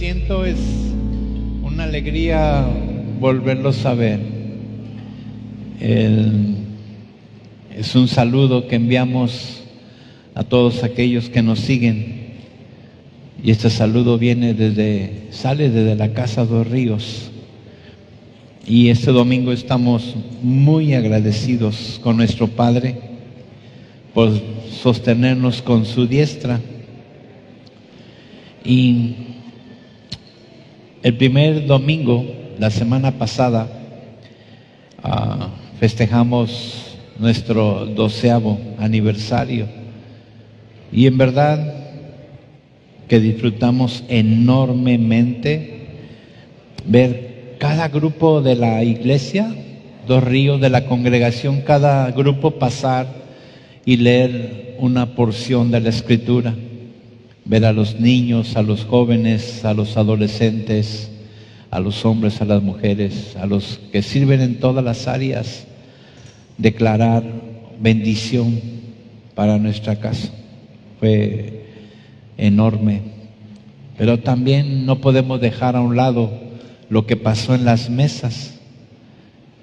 siento es una alegría volverlos a ver. Es un saludo que enviamos a todos aquellos que nos siguen. Y este saludo sale desde la Casa Dos Ríos. Y este domingo estamos muy agradecidos con nuestro Padre por sostenernos con su diestra. Y el primer domingo, la semana pasada, festejamos nuestro 12º aniversario. Y en verdad que disfrutamos enormemente ver cada grupo de la iglesia, Dos Ríos, de la congregación, cada grupo pasar y leer una porción de la Escritura. Ver a los niños, a los jóvenes, a los adolescentes, a los hombres, a las mujeres, a los que sirven en todas las áreas, declarar bendición para nuestra casa. Fue enorme. Pero también no podemos dejar a un lado lo que pasó en las mesas.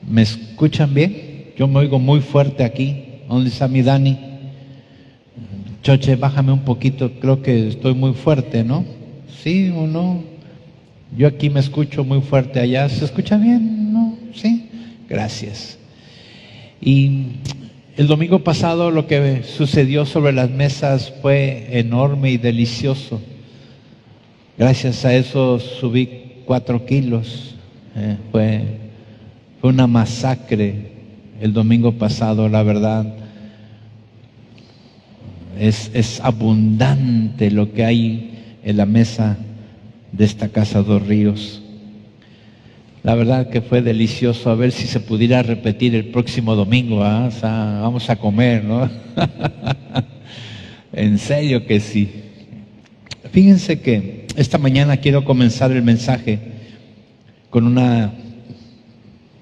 ¿Me escuchan bien? Yo me oigo muy fuerte aquí. ¿Dónde está mi Dani? Choche, bájame un poquito, creo que estoy muy fuerte, ¿no? ¿Sí o no? Yo aquí me escucho muy fuerte, allá ¿se escucha bien? ¿No? ¿Sí? Gracias. Y el domingo pasado lo que sucedió sobre las mesas fue enorme y delicioso. Gracias a eso subí 4 kilos. Fue una masacre el domingo pasado, la verdad. Es abundante lo que hay en la mesa de esta Casa Dos Ríos. La verdad que fue delicioso. A ver si se pudiera repetir el próximo domingo, ¿eh? O sea, vamos a comer, ¿no? En serio que sí. Fíjense que esta mañana quiero comenzar el mensaje con una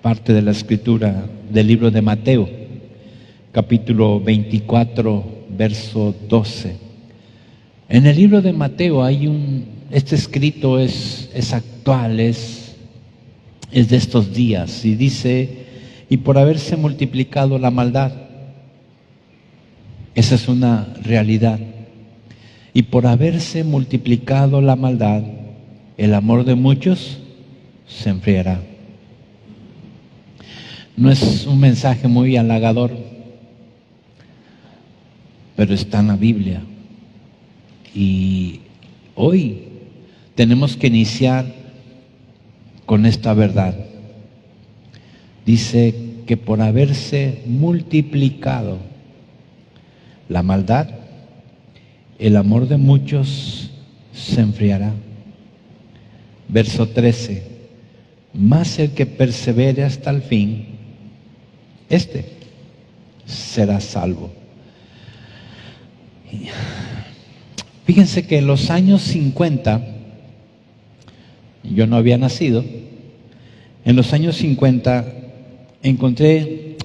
parte de la Escritura del libro de Mateo, capítulo 24, verso 12. En el libro de Mateo hay este escrito es actual, es de estos días, y dice: y por haberse multiplicado la maldad. Esa es una realidad. Y por haberse multiplicado la maldad, el amor de muchos se enfriará. No es un mensaje muy halagador, pero está en la Biblia. Y hoy tenemos que iniciar con esta verdad. Dice que por haberse multiplicado la maldad, el amor de muchos se enfriará. Verso 13: mas el que persevere hasta el fin, este será salvo. Fíjense que en los años 50, yo no había nacido, en los años 50 encontré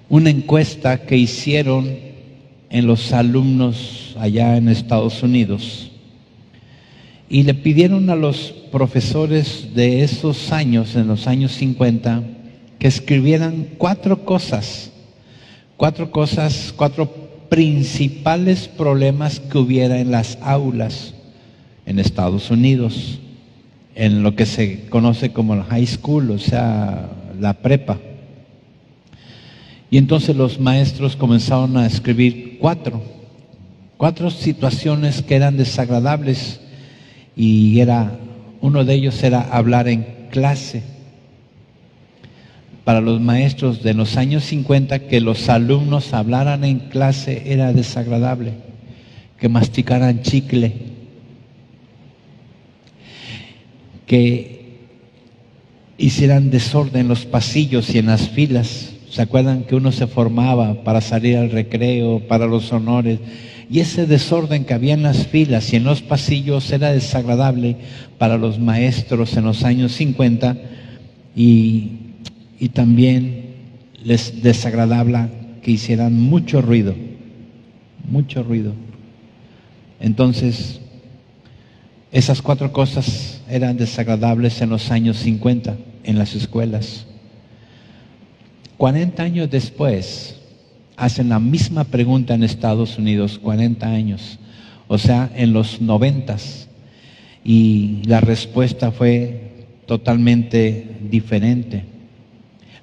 una encuesta que hicieron en los alumnos allá en Estados Unidos, y le pidieron a los profesores de esos años, en los años 50, que escribieran 4 principales problemas que hubiera en las aulas en Estados Unidos, en lo que se conoce como el high school, o sea, la prepa. Y entonces los maestros comenzaron a escribir 4 situaciones que eran desagradables, y uno de ellos era hablar en clase. Para los maestros de los años 50, que los alumnos hablaran en clase era desagradable, que masticaran chicle, que hicieran desorden en los pasillos y en las filas. ¿Se acuerdan que uno se formaba para salir al recreo, para los honores? Y ese desorden que había en las filas y en los pasillos era desagradable para los maestros en los años 50, y también les desagradaba que hicieran mucho ruido. Entonces, Esas 4 cosas eran desagradables en los años 50 en las escuelas. 40 años después, hacen la misma pregunta en Estados Unidos, 40 años, o sea, en los 90s, y la respuesta fue totalmente diferente.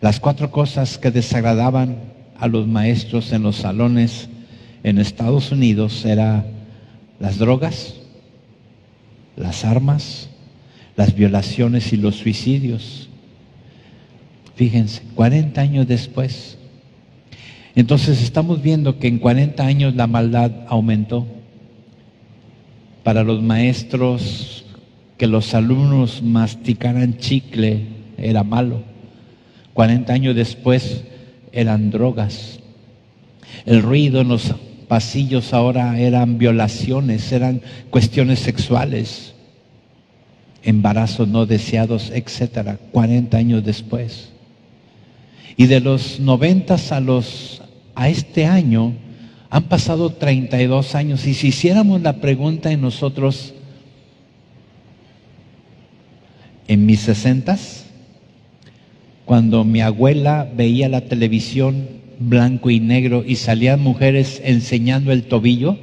Las 4 cosas que desagradaban a los maestros en los salones en Estados Unidos eran las drogas, las armas, las violaciones y los suicidios. Fíjense, 40 años después. Entonces estamos viendo que en 40 años la maldad aumentó. Para los maestros, que los alumnos masticaran chicle era malo. 40 años después eran drogas. El ruido en los pasillos ahora eran violaciones, eran cuestiones sexuales, embarazos no deseados, etcétera. 40 años después. Y de los 90 a este año han pasado 32 años. Y si hiciéramos la pregunta en nosotros, en mis 60s, cuando mi abuela veía la televisión blanco y negro y salían mujeres enseñando el tobillo,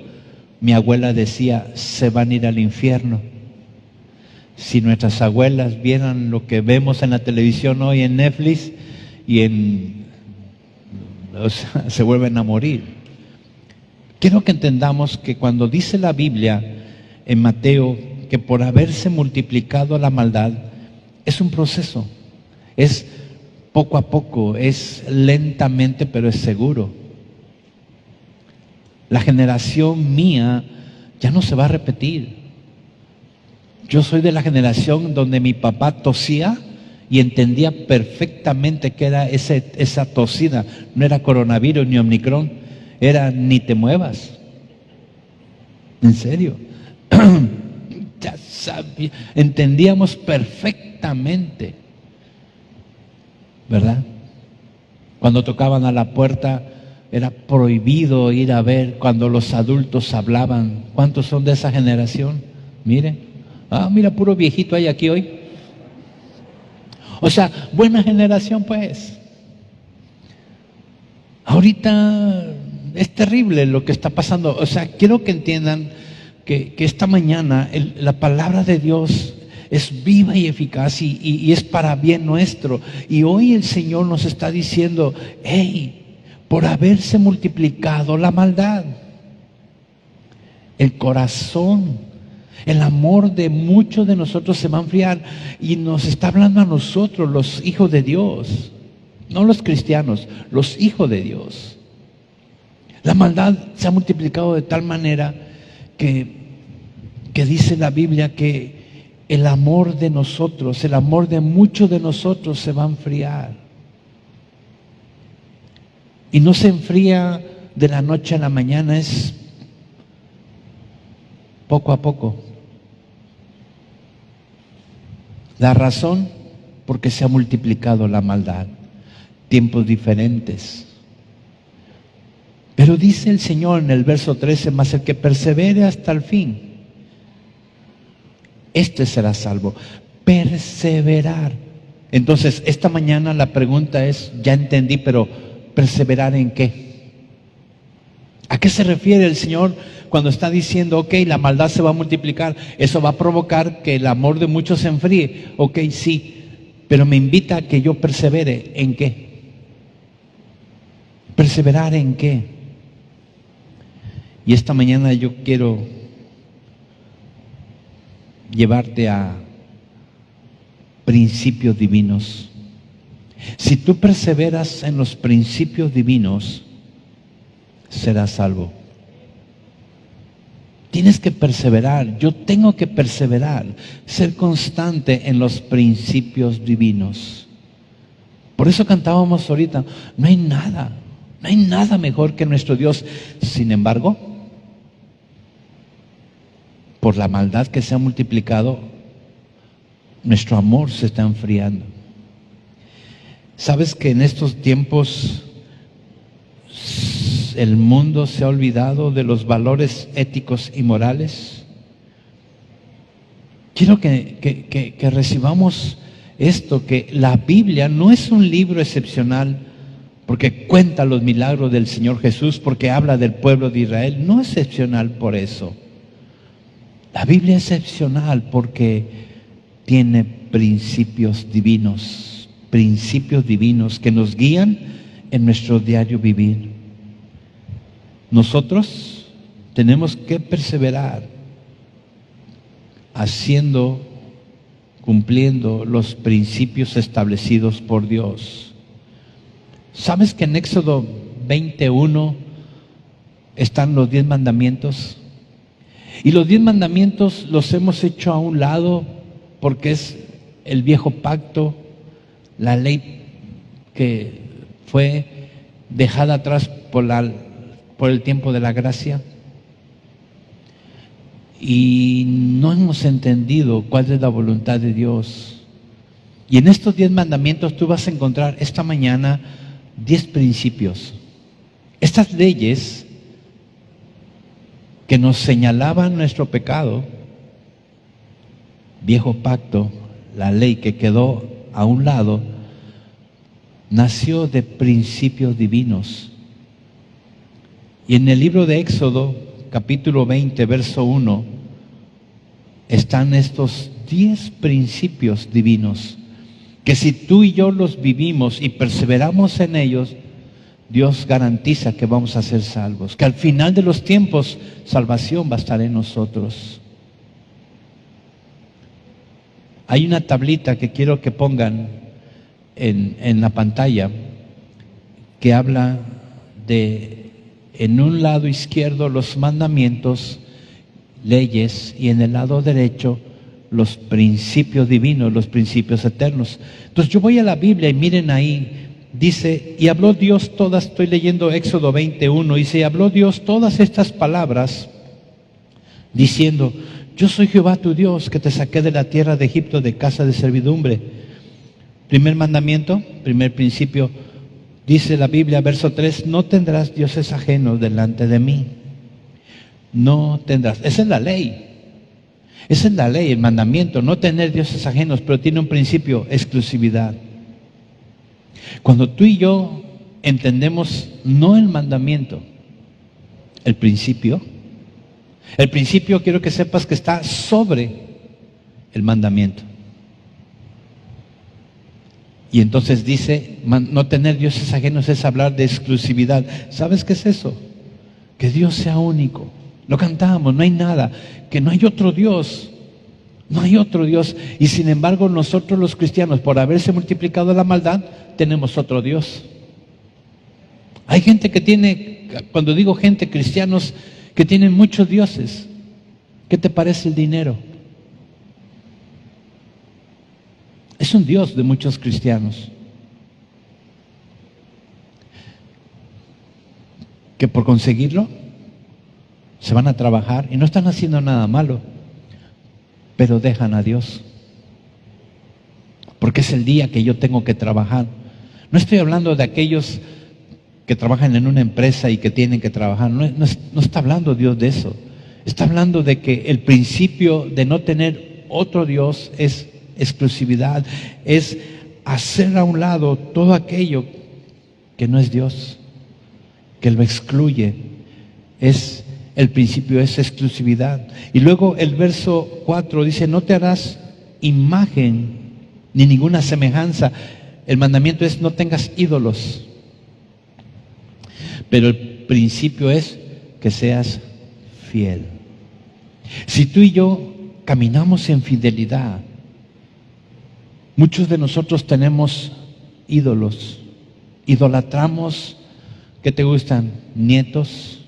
mi abuela decía, se van a ir al infierno. Si nuestras abuelas vieran lo que vemos en la televisión hoy en Netflix se vuelven a morir. Quiero que entendamos que cuando dice la Biblia en Mateo que por haberse multiplicado la maldad, es un proceso, es poco a poco, es lentamente, pero es seguro. La generación mía ya no se va a repetir. Yo soy de la generación donde mi papá tosía y entendía perfectamente que era esa tosida. No era coronavirus ni Omicron, era ni te muevas. En serio. Ya sabía, entendíamos perfectamente, ¿verdad? Cuando tocaban a la puerta era prohibido ir a ver cuando los adultos hablaban. ¿Cuántos son de esa generación? Miren, mira, puro viejito hay aquí hoy. O sea, buena generación pues. Ahorita es terrible lo que está pasando. O sea, quiero que entiendan que esta mañana la palabra de Dios es viva y eficaz y es para bien nuestro. Y hoy el Señor nos está diciendo, hey, por haberse multiplicado la maldad, el corazón, el amor de muchos de nosotros se va a enfriar. Y nos está hablando a nosotros, los hijos de Dios, no los cristianos, los hijos de Dios. La maldad se ha multiplicado de tal manera que dice la Biblia que el amor de nosotros, el amor de muchos de nosotros se va a enfriar. Y no se enfría de la noche a la mañana, es poco a poco. La razón, porque se ha multiplicado la maldad, tiempos diferentes. Pero dice el Señor en el verso 13, mas el que persevere hasta el fin, este será salvo. Perseverar. Entonces, esta mañana la pregunta es, ya entendí, pero ¿perseverar en qué? ¿A qué se refiere el Señor cuando está diciendo, ok, la maldad se va a multiplicar? Eso va a provocar que el amor de muchos se enfríe. Ok, sí, pero me invita a que yo persevere. ¿En qué? ¿Perseverar en qué? Y esta mañana yo quiero llevarte a principios divinos. Si tú perseveras en los principios divinos, serás salvo. Tienes que perseverar, yo tengo que perseverar, ser constante en los principios divinos. Por eso cantábamos ahorita, no hay nada mejor que nuestro Dios. Sin embargo, por la maldad que se ha multiplicado, nuestro amor se está enfriando. ¿Sabes que en estos tiempos el mundo se ha olvidado de los valores éticos y morales? Quiero que recibamos esto, que la Biblia no es un libro excepcional porque cuenta los milagros del Señor Jesús, porque habla del pueblo de Israel. No es excepcional por eso. La Biblia es excepcional porque tiene principios divinos que nos guían en nuestro diario vivir. Nosotros tenemos que perseverar cumpliendo los principios establecidos por Dios. ¿Sabes que en Éxodo 21 están los 10 mandamientos? Y los 10 mandamientos los hemos hecho a un lado porque es el viejo pacto, la ley que fue dejada atrás por el tiempo de la gracia. Y no hemos entendido cuál es la voluntad de Dios. Y en estos 10 mandamientos tú vas a encontrar esta mañana 10 principios. Estas leyes que nos señalaban nuestro pecado, viejo pacto, la ley que quedó a un lado, nació de principios divinos. Y en el libro de Éxodo, capítulo 20, verso 1, están estos 10 principios divinos, que si tú y yo los vivimos y perseveramos en ellos, Dios garantiza que vamos a ser salvos, que al final de los tiempos salvación va a estar en nosotros. Hay una tablita que quiero que pongan en la pantalla que habla de, en un lado izquierdo, los mandamientos, leyes, y en el lado derecho los principios divinos, los principios eternos. Entonces yo voy a la Biblia y miren ahí, dice, y habló Dios todas, estoy leyendo Éxodo 21, dice, y habló Dios todas estas palabras, diciendo, yo soy Jehová tu Dios, que te saqué de la tierra de Egipto, de casa de servidumbre. Primer mandamiento, primer principio, dice la Biblia, verso 3, no tendrás dioses ajenos delante de mí. No tendrás, esa es la ley. Esa es la ley, el mandamiento, no tener dioses ajenos, pero tiene un principio, exclusividad. Cuando tú y yo entendemos no el mandamiento, el principio quiero que sepas que está sobre el mandamiento. Y entonces dice, no tener dioses ajenos es hablar de exclusividad. ¿Sabes qué es eso? Que Dios sea único. Lo cantamos, no hay nada, que no hay otro Dios. No hay otro Dios. Y sin embargo nosotros los cristianos, por haberse multiplicado la maldad, tenemos otro Dios. Hay gente que tiene, cuando digo gente, cristianos, que tienen muchos dioses. ¿Qué te parece el dinero? Es un Dios de muchos cristianos. Que por conseguirlo se van a trabajar y no están haciendo nada malo, pero dejan a Dios. Porque es el día que yo tengo que trabajar. No estoy hablando de aquellos que trabajan en una empresa y que tienen que trabajar. No está hablando Dios de eso. Está hablando de que el principio de no tener otro Dios es exclusividad, es hacer a un lado todo aquello que no es Dios, que lo excluye. El principio es exclusividad. Y luego el verso 4 dice, no te harás imagen ni ninguna semejanza. El mandamiento es no tengas ídolos. Pero el principio es que seas fiel. Si tú y yo caminamos en fidelidad, muchos de nosotros tenemos ídolos. Idolatramos, ¿qué te gustan? Nietos,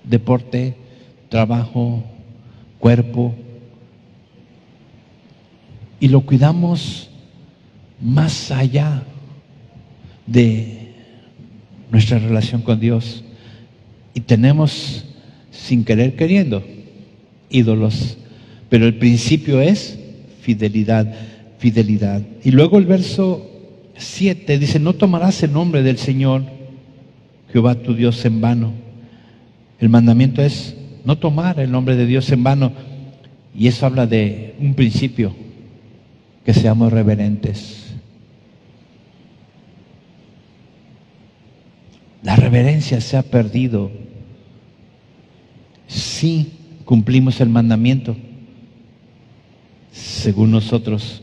deporte, trabajo, cuerpo. Y lo cuidamos más allá de nuestra relación con Dios. Y tenemos, sin querer queriendo, ídolos. Pero el principio es fidelidad, fidelidad. Y luego el verso 7 dice, no tomarás el nombre del Señor, Jehová tu Dios, en vano. El mandamiento es no tomar el nombre de Dios en vano. Y eso habla de un principio, que seamos reverentes. La reverencia se ha perdido. Sí, cumplimos el mandamiento, según nosotros,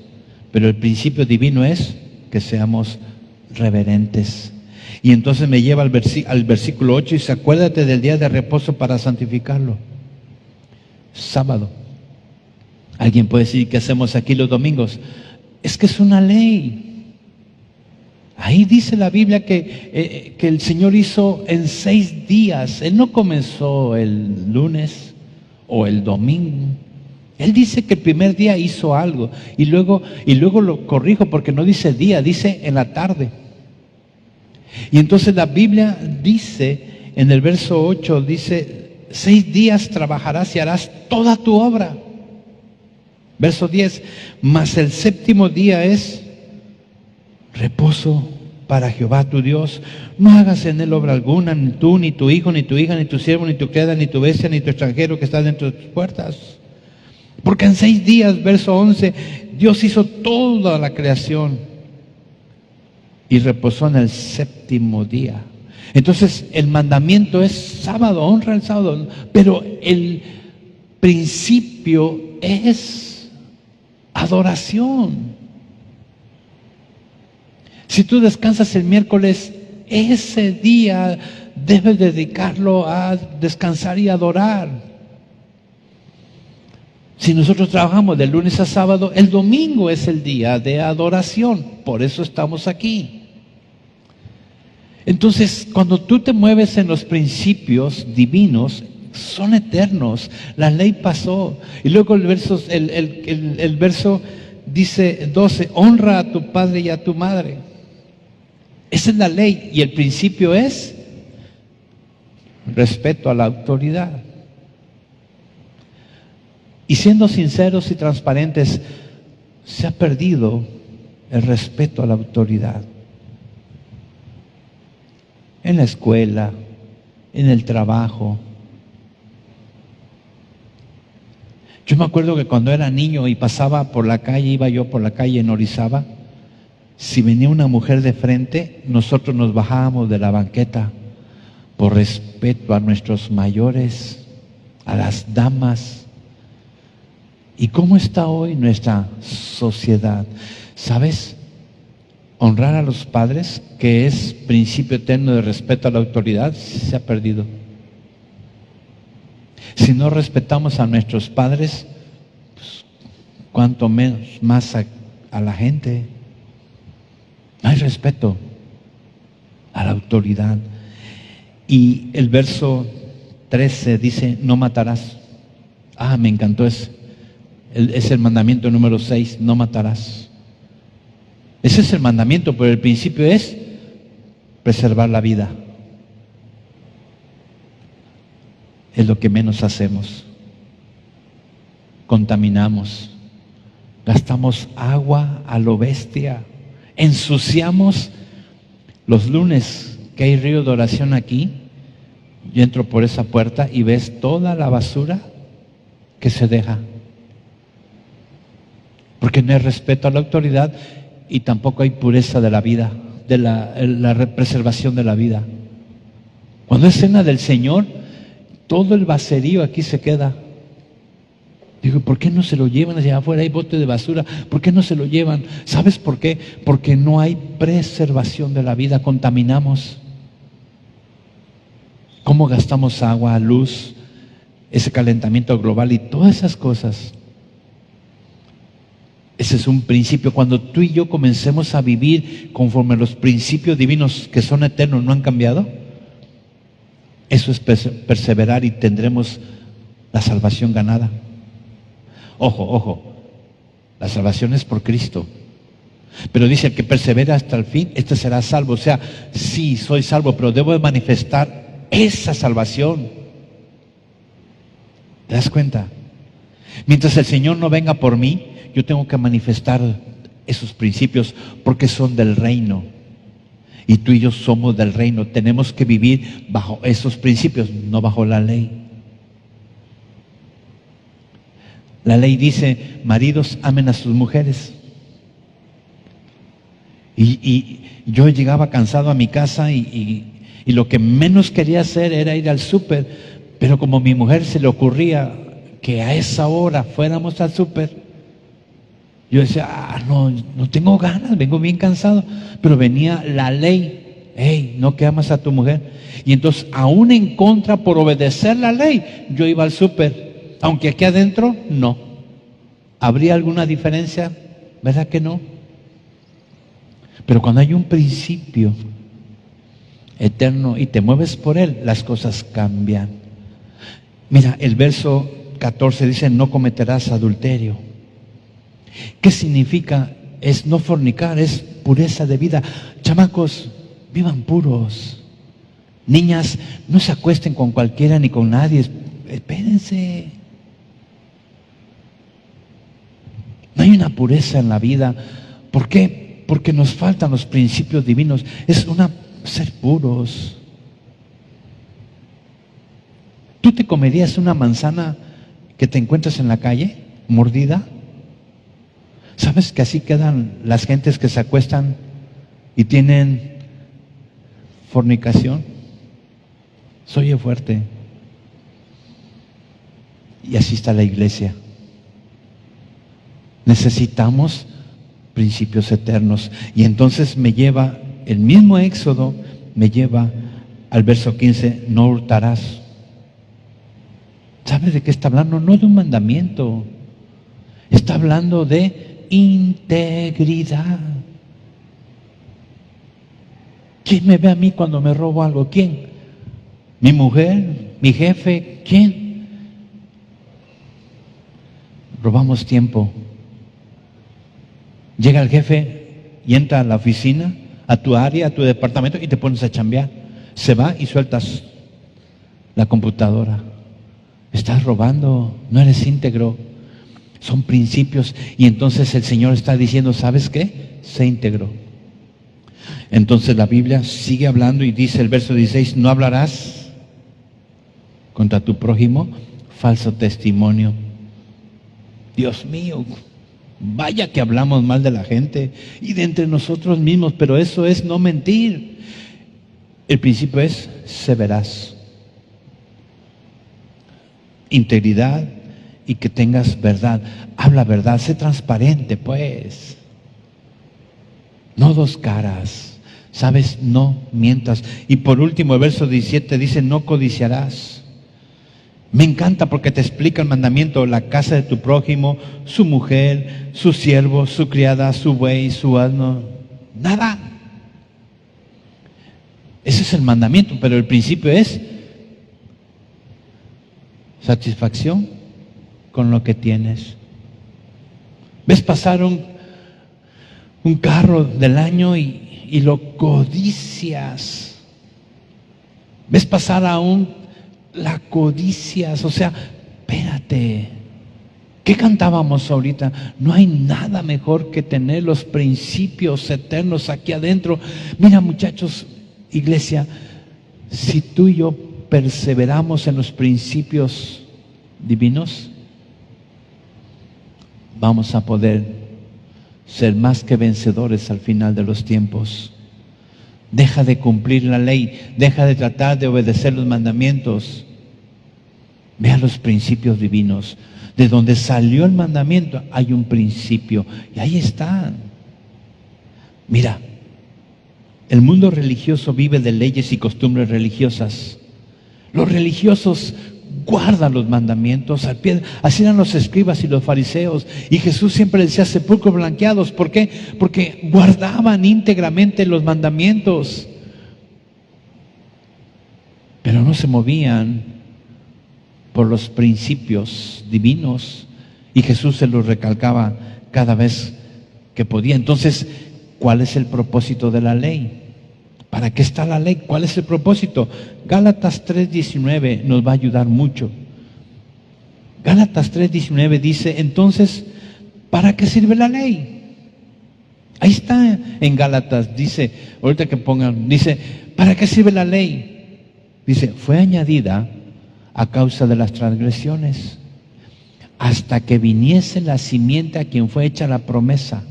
pero el principio divino es que seamos reverentes. Y entonces me lleva al versículo 8 y dice: acuérdate del día de reposo para santificarlo. Sábado. Alguien puede decir: ¿qué hacemos aquí los domingos? Es que es una ley. Ahí dice la Biblia que el Señor hizo en 6 días. Él no comenzó el lunes o el domingo. Él dice que el primer día hizo algo y luego lo corrijo porque no dice día, dice en la tarde. Y entonces la Biblia dice en el verso 8, dice: 6 días trabajarás y harás toda tu obra. Verso 10, mas el séptimo día es reposo para Jehová tu Dios. No hagas en él obra alguna, ni tú, ni tu hijo, ni tu hija, ni tu siervo, ni tu criada, ni tu bestia, ni tu extranjero que está dentro de tus puertas. Porque en 6 días, verso 11, Dios hizo toda la creación y reposó en el séptimo día. Entonces el mandamiento es sábado, honra el sábado, pero el principio es adoración. Si tú descansas el miércoles, ese día debes dedicarlo a descansar y adorar. Si nosotros trabajamos de lunes a sábado, el domingo es el día de adoración. Por eso estamos aquí. Entonces, cuando tú te mueves en los principios divinos, son eternos. La ley pasó. Y luego el verso dice 12: honra a tu padre y a tu madre. Esa es la ley. Y el principio es respeto a la autoridad. Y siendo sinceros y transparentes, se ha perdido el respeto a la autoridad. En la escuela, en el trabajo. Yo me acuerdo que cuando era niño y pasaba por la calle, iba yo por la calle en Orizaba, si venía una mujer de frente, nosotros nos bajábamos de la banqueta por respeto a nuestros mayores, a las damas. ¿Y cómo está hoy nuestra sociedad? ¿Sabes? Honrar a los padres, que es principio eterno de respeto a la autoridad, se ha perdido. Si no respetamos a nuestros padres, pues, cuanto menos más a la gente. No hay respeto a la autoridad. Y el verso 13 dice: no matarás. Me encantó ese. Es el mandamiento número 6, no matarás. Ese es el mandamiento, pero el principio es preservar la vida. Es lo que menos hacemos. Contaminamos, gastamos agua a lo bestia, ensuciamos. Los lunes que hay río de oración aquí, yo entro por esa puerta y ves toda la basura que se deja, porque no hay respeto a la autoridad y tampoco hay pureza de la vida, de la preservación de la vida. Cuando es cena del Señor, todo el baserío aquí se queda. Digo, ¿por qué no se lo llevan hacia afuera? Hay bote de basura, ¿por qué no se lo llevan? ¿Sabes por qué? Porque no hay preservación de la vida, contaminamos. ¿Cómo gastamos agua, luz, ese calentamiento global y todas esas cosas? Ese es un principio. Cuando tú y yo comencemos a vivir conforme a los principios divinos que son eternos, no han cambiado, eso es perseverar y tendremos la salvación ganada. Ojo, la salvación es por Cristo. Pero dice: el que persevera hasta el fin, este será salvo. O sea, sí, soy salvo, pero debo de manifestar esa salvación. ¿Te das cuenta? Mientras el Señor no venga por mí, yo tengo que manifestar esos principios porque son del reino. Y tú y yo somos del reino. Tenemos que vivir bajo esos principios, no bajo la ley. La ley dice, maridos, amen a sus mujeres. Y yo llegaba cansado a mi casa y lo que menos quería hacer era ir al súper, pero como a mi mujer se le ocurría que a esa hora fuéramos al súper, yo decía, no tengo ganas, vengo bien cansado, pero venía la ley, hey, no que amas a tu mujer. Y entonces, aún en contra, por obedecer la ley, yo iba al súper, aunque aquí adentro, no. ¿Habría alguna diferencia? ¿Verdad que no? Pero cuando hay un principio eterno y te mueves por él, las cosas cambian. Mira, el verso 14 dice, no cometerás adulterio. ¿Qué significa? Es no fornicar, es pureza de vida. Chamacos, vivan puros. Niñas, no se acuesten con cualquiera ni con nadie. Espérense. No hay una pureza en la vida. ¿Por qué? Porque nos faltan los principios divinos. Es ser puros. ¿Tú te comerías una manzana que te encuentras en la calle, mordida? ¿Sabes que así quedan las gentes que se acuestan y tienen fornicación? Se oye fuerte. Y así está la iglesia. Necesitamos principios eternos. Y entonces el mismo Éxodo me lleva al verso 15, no hurtarás. ¿Sabes de qué está hablando? No de un mandamiento. Está hablando de integridad. ¿Quién me ve a mí cuando me robo algo? ¿Quién? ¿Mi mujer? ¿Mi jefe? ¿Quién? Robamos tiempo. Llega el jefe y entra a la oficina, a tu área, a tu departamento y te pones a chambear. Se va y sueltas la computadora. Estás robando, no eres íntegro. Son principios. Y entonces el Señor está diciendo, ¿sabes qué? Sé íntegro. Entonces la Biblia sigue hablando y dice el verso 16, no hablarás contra tu prójimo falso testimonio. Dios mío, vaya que hablamos mal de la gente y de entre nosotros mismos, pero eso es no mentir. El principio es, sé veraz. Integridad y que tengas verdad. Habla verdad, sé transparente, pues. No dos caras. ¿Sabes? No mientas. Y por último, el verso 17 dice, no codiciarás. Me encanta porque te explica el mandamiento, la casa de tu prójimo, su mujer, su siervo, su criada, su buey, su asno. Nada. Ese es el mandamiento, pero el principio es satisfacción con lo que tienes. ¿Ves pasar un carro del año y lo codicias? ¿Ves pasar la codicias? O sea, espérate. ¿Qué cantábamos ahorita? No hay nada mejor que tener los principios eternos aquí adentro. Mira, muchachos, iglesia, si tú y yo perseveramos en los principios divinos, vamos a poder ser más que vencedores al final de los tiempos. Deja de cumplir la ley, deja de tratar de obedecer los mandamientos. Vea los principios divinos. De donde salió el mandamiento hay un principio y ahí está. Mira, el mundo religioso vive de leyes y costumbres religiosas. Los religiosos guardan los mandamientos al pie. Así eran los escribas y los fariseos. Y Jesús siempre decía sepulcros blanqueados. ¿Por qué? Porque guardaban íntegramente los mandamientos. Pero no se movían por los principios divinos. Y Jesús se los recalcaba cada vez que podía. Entonces, ¿cuál es el propósito de la ley? ¿Para qué está la ley? ¿Cuál es el propósito? Gálatas 3:19 nos va a ayudar mucho. Gálatas 3:19 dice, entonces, ¿para qué sirve la ley? Ahí está en Gálatas, dice, ahorita que pongan, dice, ¿para qué sirve la ley? Dice, fue añadida a causa de las transgresiones. hasta que viniese la simiente a quien fue hecha la promesa,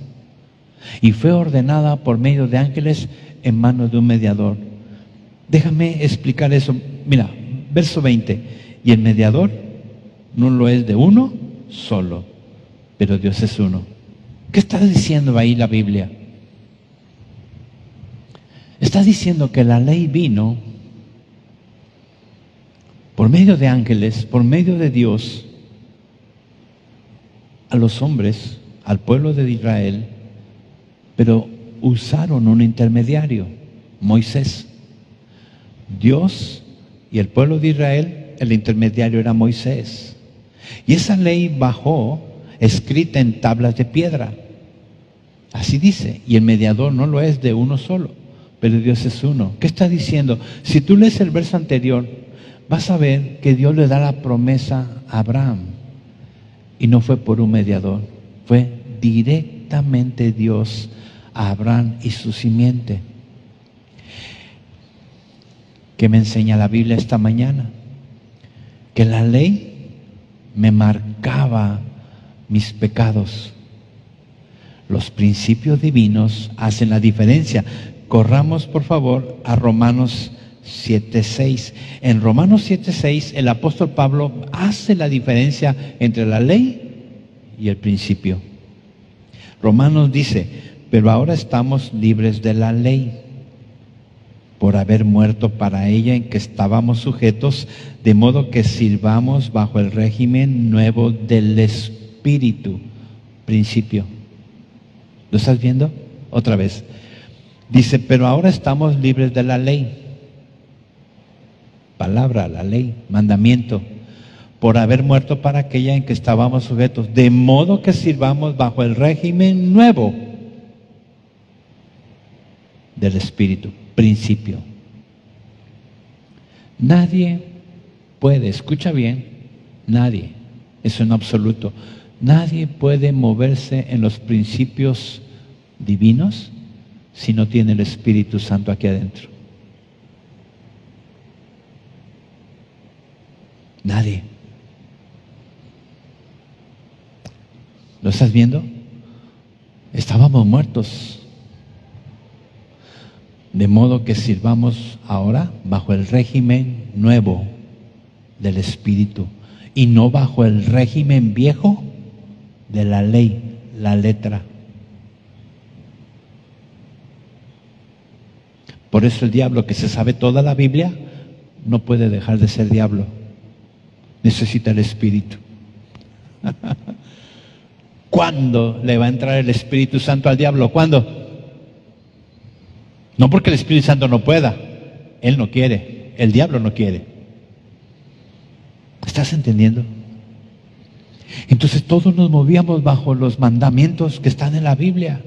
y fue ordenada por medio de ángeles en manos de un mediador. Déjame explicar eso. Mira, verso 20. Y el mediador no lo es de uno solo, pero Dios es uno. ¿Qué está diciendo ahí la Biblia? Está diciendo que la ley vino por medio de ángeles, por medio de Dios, a los hombres, al pueblo de Israel, pero usaron un intermediario, Moisés. Dios y el pueblo de Israel, el intermediario era Moisés. Y esa ley bajó escrita en tablas de piedra. Así dice, y el mediador no lo es de uno solo, pero Dios es uno. ¿Qué está diciendo? Si tú lees el verso anterior, vas a ver que Dios le da la promesa a Abraham. Y no fue por un mediador, fue directamente Dios a Abraham y su simiente. ¿Qué me enseña la Biblia esta mañana? Que la ley me marcaba mis pecados. Los principios divinos hacen la diferencia. Corramos, por favor, a Romanos 7:6. En Romanos 7:6, el apóstol Pablo hace la diferencia entre la ley y el principio. Romanos dice: pero ahora estamos libres de la ley, por haber muerto para ella en que estábamos sujetos, de modo que sirvamos bajo el régimen nuevo del Espíritu. Principio. ¿Lo estás viendo? Otra vez. Dice: pero ahora estamos libres de la ley. Palabra, la ley, mandamiento, por haber muerto para aquella en que estábamos sujetos, de modo que sirvamos bajo el régimen nuevo del Espíritu. Principio. Nadie puede, escucha bien, nadie, eso en absoluto, nadie puede moverse en los principios divinos si no tiene el Espíritu Santo aquí adentro. Nadie. ¿Lo estás viendo? Estábamos muertos. De modo que sirvamos ahora bajo el régimen nuevo del Espíritu y no bajo el régimen viejo de la ley, la letra. Por eso el diablo, que se sabe toda la Biblia, no puede dejar de ser diablo. Necesita el Espíritu. ¿Cuándo le va a entrar el Espíritu Santo al diablo? ¿Cuándo? No porque el Espíritu Santo no pueda. Él no quiere. El diablo no quiere. ¿Estás entendiendo? Entonces todos nos movíamos bajo los mandamientos que están en la Biblia.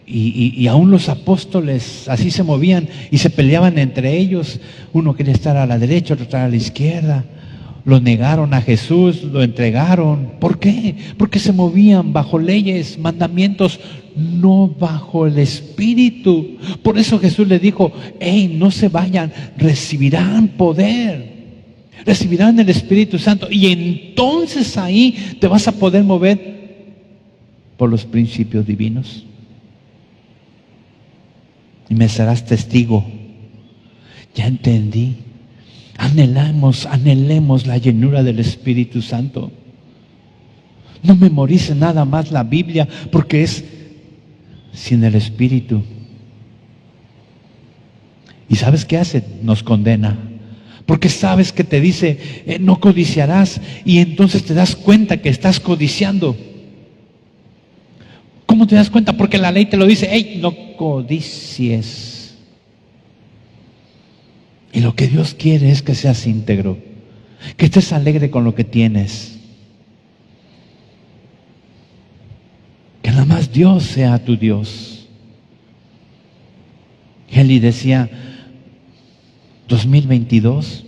Y aún los apóstoles así se movían y se peleaban entre ellos. Uno quería estar a la derecha, otro estar a la izquierda. Lo negaron a Jesús, lo entregaron. ¿Por qué? Porque se movían bajo leyes, mandamientos, no bajo el Espíritu. Por eso Jesús le dijo: hey, no se vayan, recibirán poder. Recibirán el Espíritu Santo. Y entonces ahí te vas a poder mover por los principios divinos. Y me serás testigo. Ya entendí. Anhelemos la llenura del Espíritu Santo. No memorice nada más la Biblia, porque es sin el Espíritu. ¿Y sabes qué hace? Nos condena. Porque sabes que te dice, no codiciarás, y entonces te das cuenta que estás codiciando. ¿Cómo te das cuenta? Porque la ley te lo dice: hey, no codicies. Y lo que Dios quiere es que seas íntegro, que estés alegre con lo que tienes, que nada más Dios sea tu Dios. Eli decía: 2022,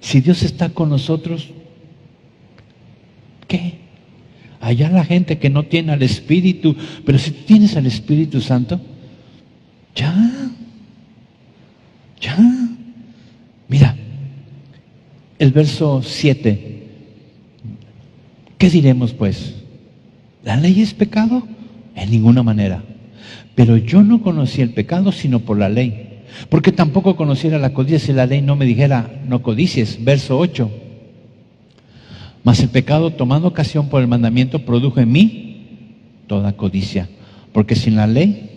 si Dios está con nosotros, ¿qué? Allá la gente que no tiene al Espíritu, pero si tienes al Espíritu Santo, ya. Mira, el verso 7 ¿Qué diremos pues? ¿La ley es pecado? En ninguna manera. Pero yo no conocí el pecado sino por la ley, porque tampoco conociera la codicia si la ley no me dijera, no codicies. Verso 8. Mas el pecado, tomando ocasión por el mandamiento, produjo en mí toda codicia. Porque sin la ley,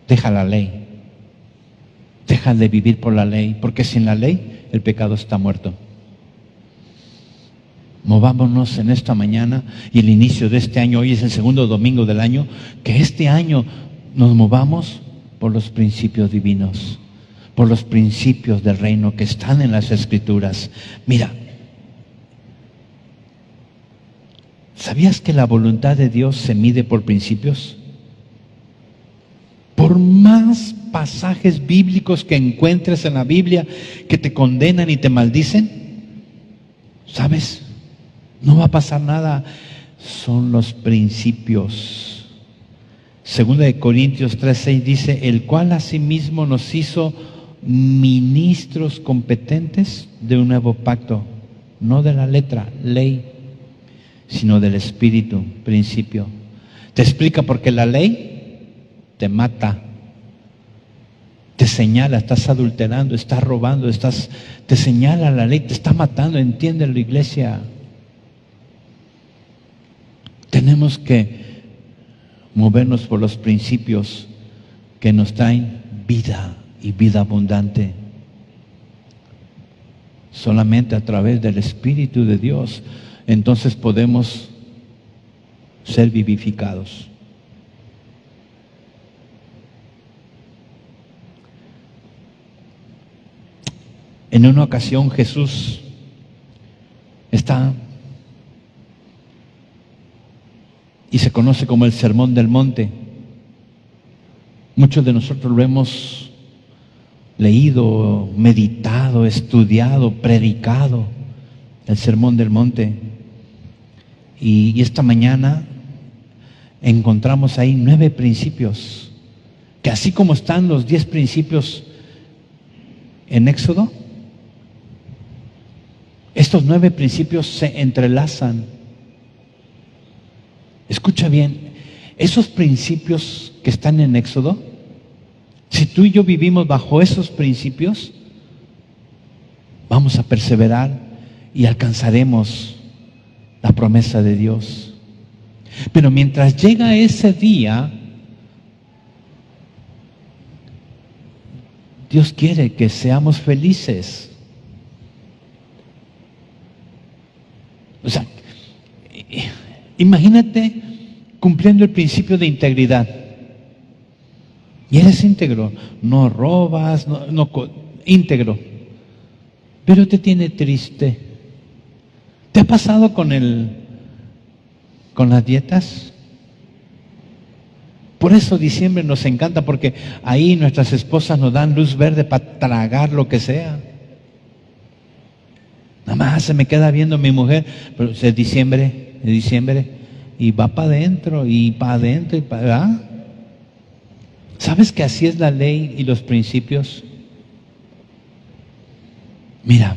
deja la ley. Deja de vivir por la ley, porque sin la ley el pecado está muerto. Movámonos en esta mañana y el inicio de este año, hoy es el segundo domingo del año, que este año nos movamos por los principios divinos, por los principios del reino que están en las Escrituras. Mira, ¿sabías que la voluntad de Dios se mide por principios? Por más pasajes bíblicos que encuentres en la Biblia que te condenan y te maldicen, ¿sabes? No va a pasar nada. Son los principios. Segunda de Corintios 3:6 dice, el cual asimismo nos hizo ministros competentes de un nuevo pacto, no de la letra, ley, sino del espíritu, principio. Te explica por qué la ley te mata, te señala, estás adulterando, estás robando, te señala la ley, te está matando. Entiéndelo, iglesia. Tenemos que movernos por los principios que nos traen vida y vida abundante. Solamente a través del Espíritu de Dios, entonces podemos ser vivificados. En una ocasión Jesús está y se conoce como el Sermón del Monte. Muchos de nosotros lo hemos leído, meditado, estudiado, predicado, el Sermón del Monte. Y esta mañana encontramos ahí 9 principios, que así como están los 10 principios en Éxodo, estos 9 principios se entrelazan. Escucha bien, esos principios que están en Éxodo, si tú y yo vivimos bajo esos principios, vamos a perseverar y alcanzaremos la promesa de Dios. Pero mientras llega ese día, Dios quiere que seamos felices. O sea, imagínate cumpliendo el principio de integridad. Y eres íntegro, no robas, íntegro. Pero te tiene triste. ¿Te ha pasado con las dietas? Por eso diciembre nos encanta, porque ahí nuestras esposas nos dan luz verde para tragar lo que sea. Nada más se me queda viendo mi mujer, pero es diciembre, y va para adentro, y para adentro, y para allá. ¿Sabes que así es la ley y los principios? Mira,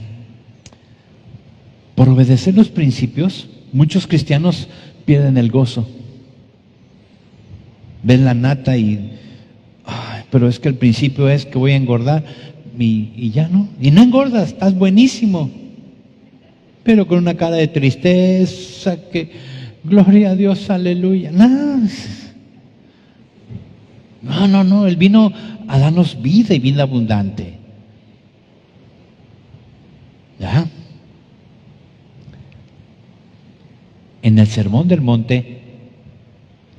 por obedecer los principios, muchos cristianos pierden el gozo. Ven la nata y, pero es que el principio es que voy a engordar, y ya no. Y no engordas, estás buenísimo. Pero con una cara de tristeza, que gloria a Dios, aleluya. No, Él vino a darnos vida y vida abundante. ¿Ya? En el Sermón del Monte,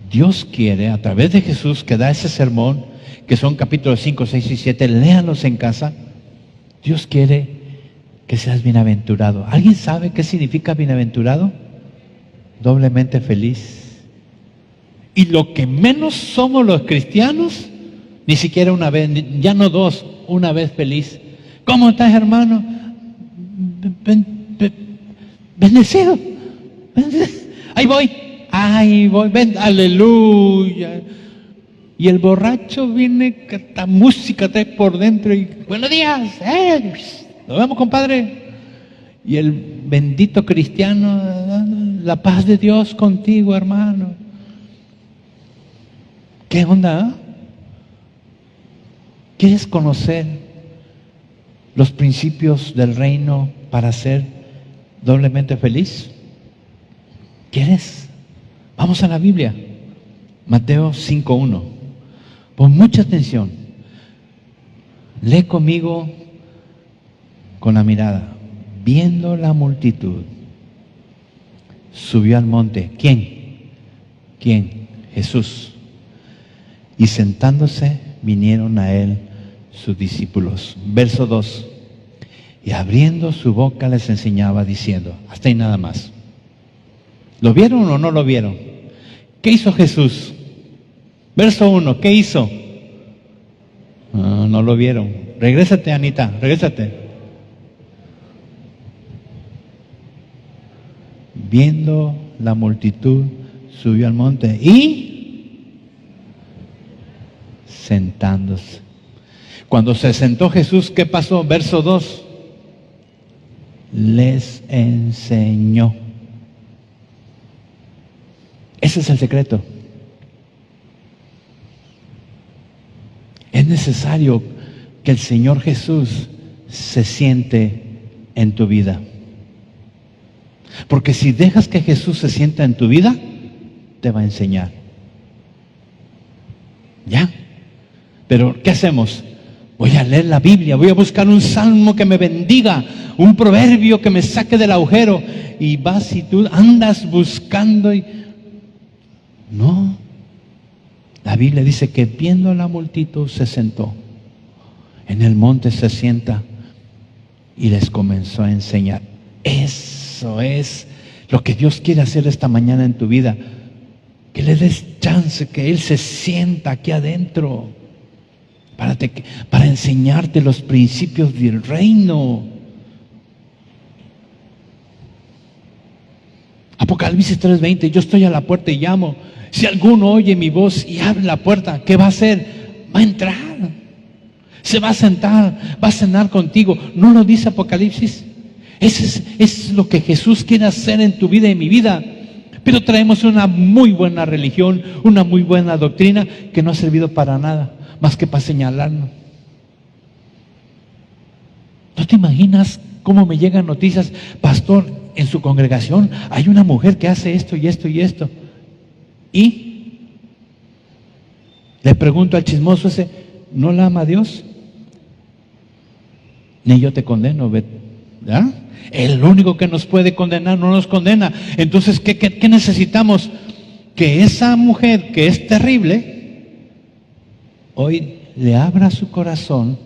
Dios quiere, a través de Jesús, que da ese sermón, que son capítulos 5, 6 y 7, léanlos en casa. Dios quiere que seas bienaventurado. ¿Alguien sabe qué significa bienaventurado? Doblemente feliz. Y lo que menos somos los cristianos, ni siquiera una vez, ya no 2, una vez feliz. ¿Cómo estás, hermano? Bendecido. Ahí voy, ven, aleluya. Y el borracho viene, que esta música trae por dentro y buenos días, nos vemos, compadre. Y el bendito cristiano, la paz de Dios contigo, hermano. ¿Qué onda? ¿Quieres conocer los principios del reino para ser doblemente feliz? ¿Quieres? Vamos a la Biblia. Mateo 5:1. Pon mucha atención. Lee conmigo con la mirada. Viendo la multitud, subió al monte. ¿Quién? Jesús. Y sentándose, vinieron a él sus discípulos. Verso 2. Y abriendo su boca les enseñaba diciendo, hasta ahí nada más. ¿Lo vieron o no lo vieron? ¿Qué hizo Jesús? Verso 1, ¿qué hizo? No lo vieron. Regrésate, Anita, regrésate. Viendo la multitud, subió al monte y sentándose. Cuando se sentó Jesús, ¿qué pasó? Verso 2. Les enseñó. Ese es el secreto. Es necesario que el Señor Jesús se siente en tu vida. Porque si dejas que Jesús se sienta en tu vida, te va a enseñar. ¿Ya? Pero ¿qué hacemos? Voy a leer la Biblia, voy a buscar un salmo que me bendiga, un proverbio que me saque del agujero. Y vas y tú andas buscando y... No. La Biblia dice que viendo la multitud se sentó. En el monte se sienta y les comenzó a enseñar. Eso es lo que Dios quiere hacer esta mañana en tu vida. Que le des chance, que Él se sienta aquí adentro para enseñarte los principios del reino. Apocalipsis 3:20, yo estoy a la puerta y llamo. Si alguno oye mi voz y abre la puerta, ¿qué va a hacer? Va a entrar, se va a sentar, va a cenar contigo. ¿No lo dice Apocalipsis? Es lo que Jesús quiere hacer en tu vida y en mi vida. Pero traemos una muy buena religión, una muy buena doctrina que no ha servido para nada, más que para señalarnos. ¿No te imaginas cómo me llegan noticias? Pastor, en su congregación hay una mujer que hace esto y esto y esto. Y le pregunto al chismoso ese, ¿no la ama a Dios? Ni yo te condeno, ¿verdad? El único que nos puede condenar no nos condena. Entonces, ¿qué necesitamos? Que esa mujer que es terrible, hoy le abra su corazón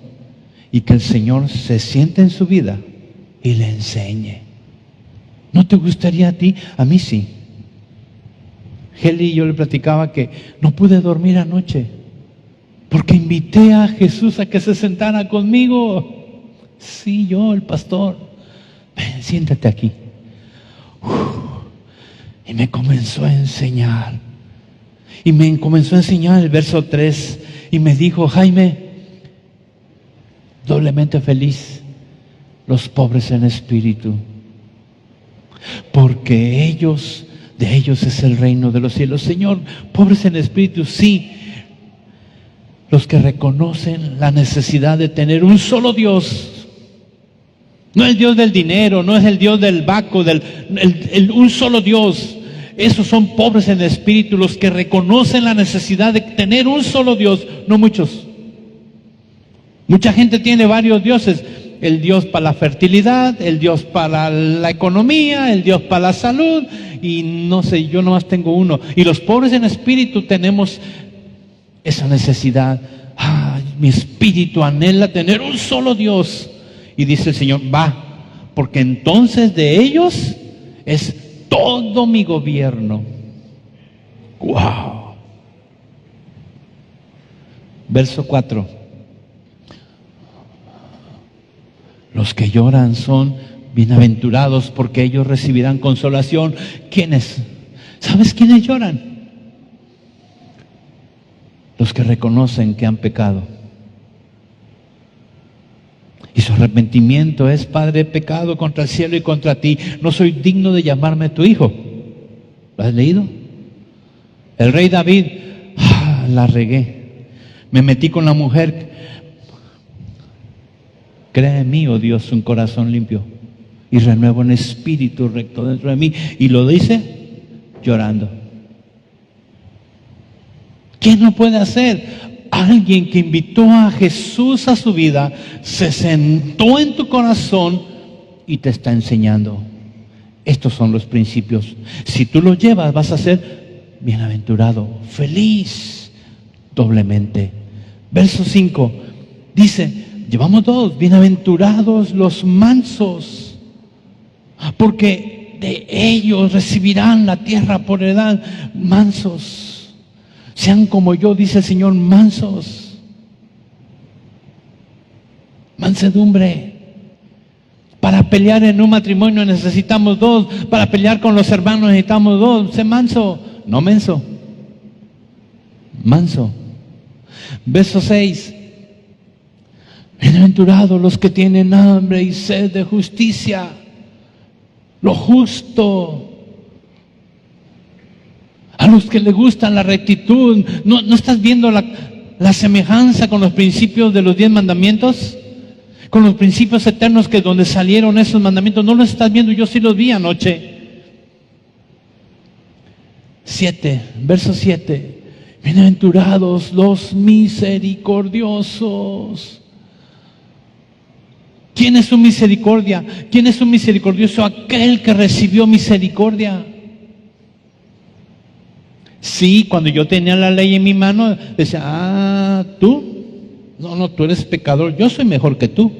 y que el Señor se siente en su vida y le enseñe. ¿No te gustaría a ti? A mí sí. Heli, yo le platicaba que no pude dormir anoche porque invité a Jesús a que se sentara conmigo. Sí, yo, el pastor. Ven, siéntate aquí. Y me comenzó a enseñar. Y me comenzó a enseñar el verso 3. Y me dijo, Jaime, doblemente feliz los pobres en espíritu, porque de ellos es el reino de los cielos. Señor, pobres en espíritu, sí, los que reconocen la necesidad de tener un solo Dios, no el Dios del dinero, no es el Dios del banco, un solo Dios. Esos son pobres en espíritu, los que reconocen la necesidad de tener un solo Dios, no muchos. Mucha gente tiene varios dioses. El Dios para la fertilidad, el Dios para la economía, el Dios para la salud, y no sé, yo nomás tengo uno. Y los pobres en espíritu tenemos esa necesidad. Mi espíritu anhela tener un solo Dios. Y dice el Señor, va, porque entonces de ellos es todo mi gobierno. ¡Wow! Verso 4. Los que lloran son bienaventurados porque ellos recibirán consolación. ¿Quiénes? ¿Sabes quiénes lloran? Los que reconocen que han pecado y su Arrepentimiento es: Padre, he pecado contra el cielo y contra ti, no soy digno de llamarme tu hijo. ¿Lo has leído? El rey David: la regué, me metí con la mujer. Crea en mí, oh Dios, un corazón limpio y renuevo un espíritu recto dentro de mí. Y lo dice llorando. ¿Quién lo puede hacer? Alguien que invitó a Jesús a su vida, se sentó en tu corazón y te está enseñando. Estos son los principios. Si tú los llevas, vas a ser bienaventurado, feliz, doblemente. Verso 5 dice, llevamos 2, bienaventurados los mansos, porque de ellos recibirán la tierra por heredad. Mansos, sean como yo, dice el Señor, mansos. Mansedumbre. Para pelear en un matrimonio necesitamos 2. Para pelear con los hermanos necesitamos 2. Sé manso, no menso. Manso. Verso 6. Bienaventurados los que tienen hambre y sed de justicia, lo justo. A los que les gustan la rectitud. ¿No estás viendo la semejanza con los principios de los 10 mandamientos? Con los principios eternos que donde salieron esos mandamientos. ¿No los estás viendo? Yo sí los vi anoche. 7, verso 7. Bienaventurados los misericordiosos. ¿Quién es su misericordia? ¿Quién es un misericordioso? Aquel que recibió misericordia. Sí, cuando yo tenía la ley en mi mano, decía, ¿tú? No, tú eres pecador, yo soy mejor que tú.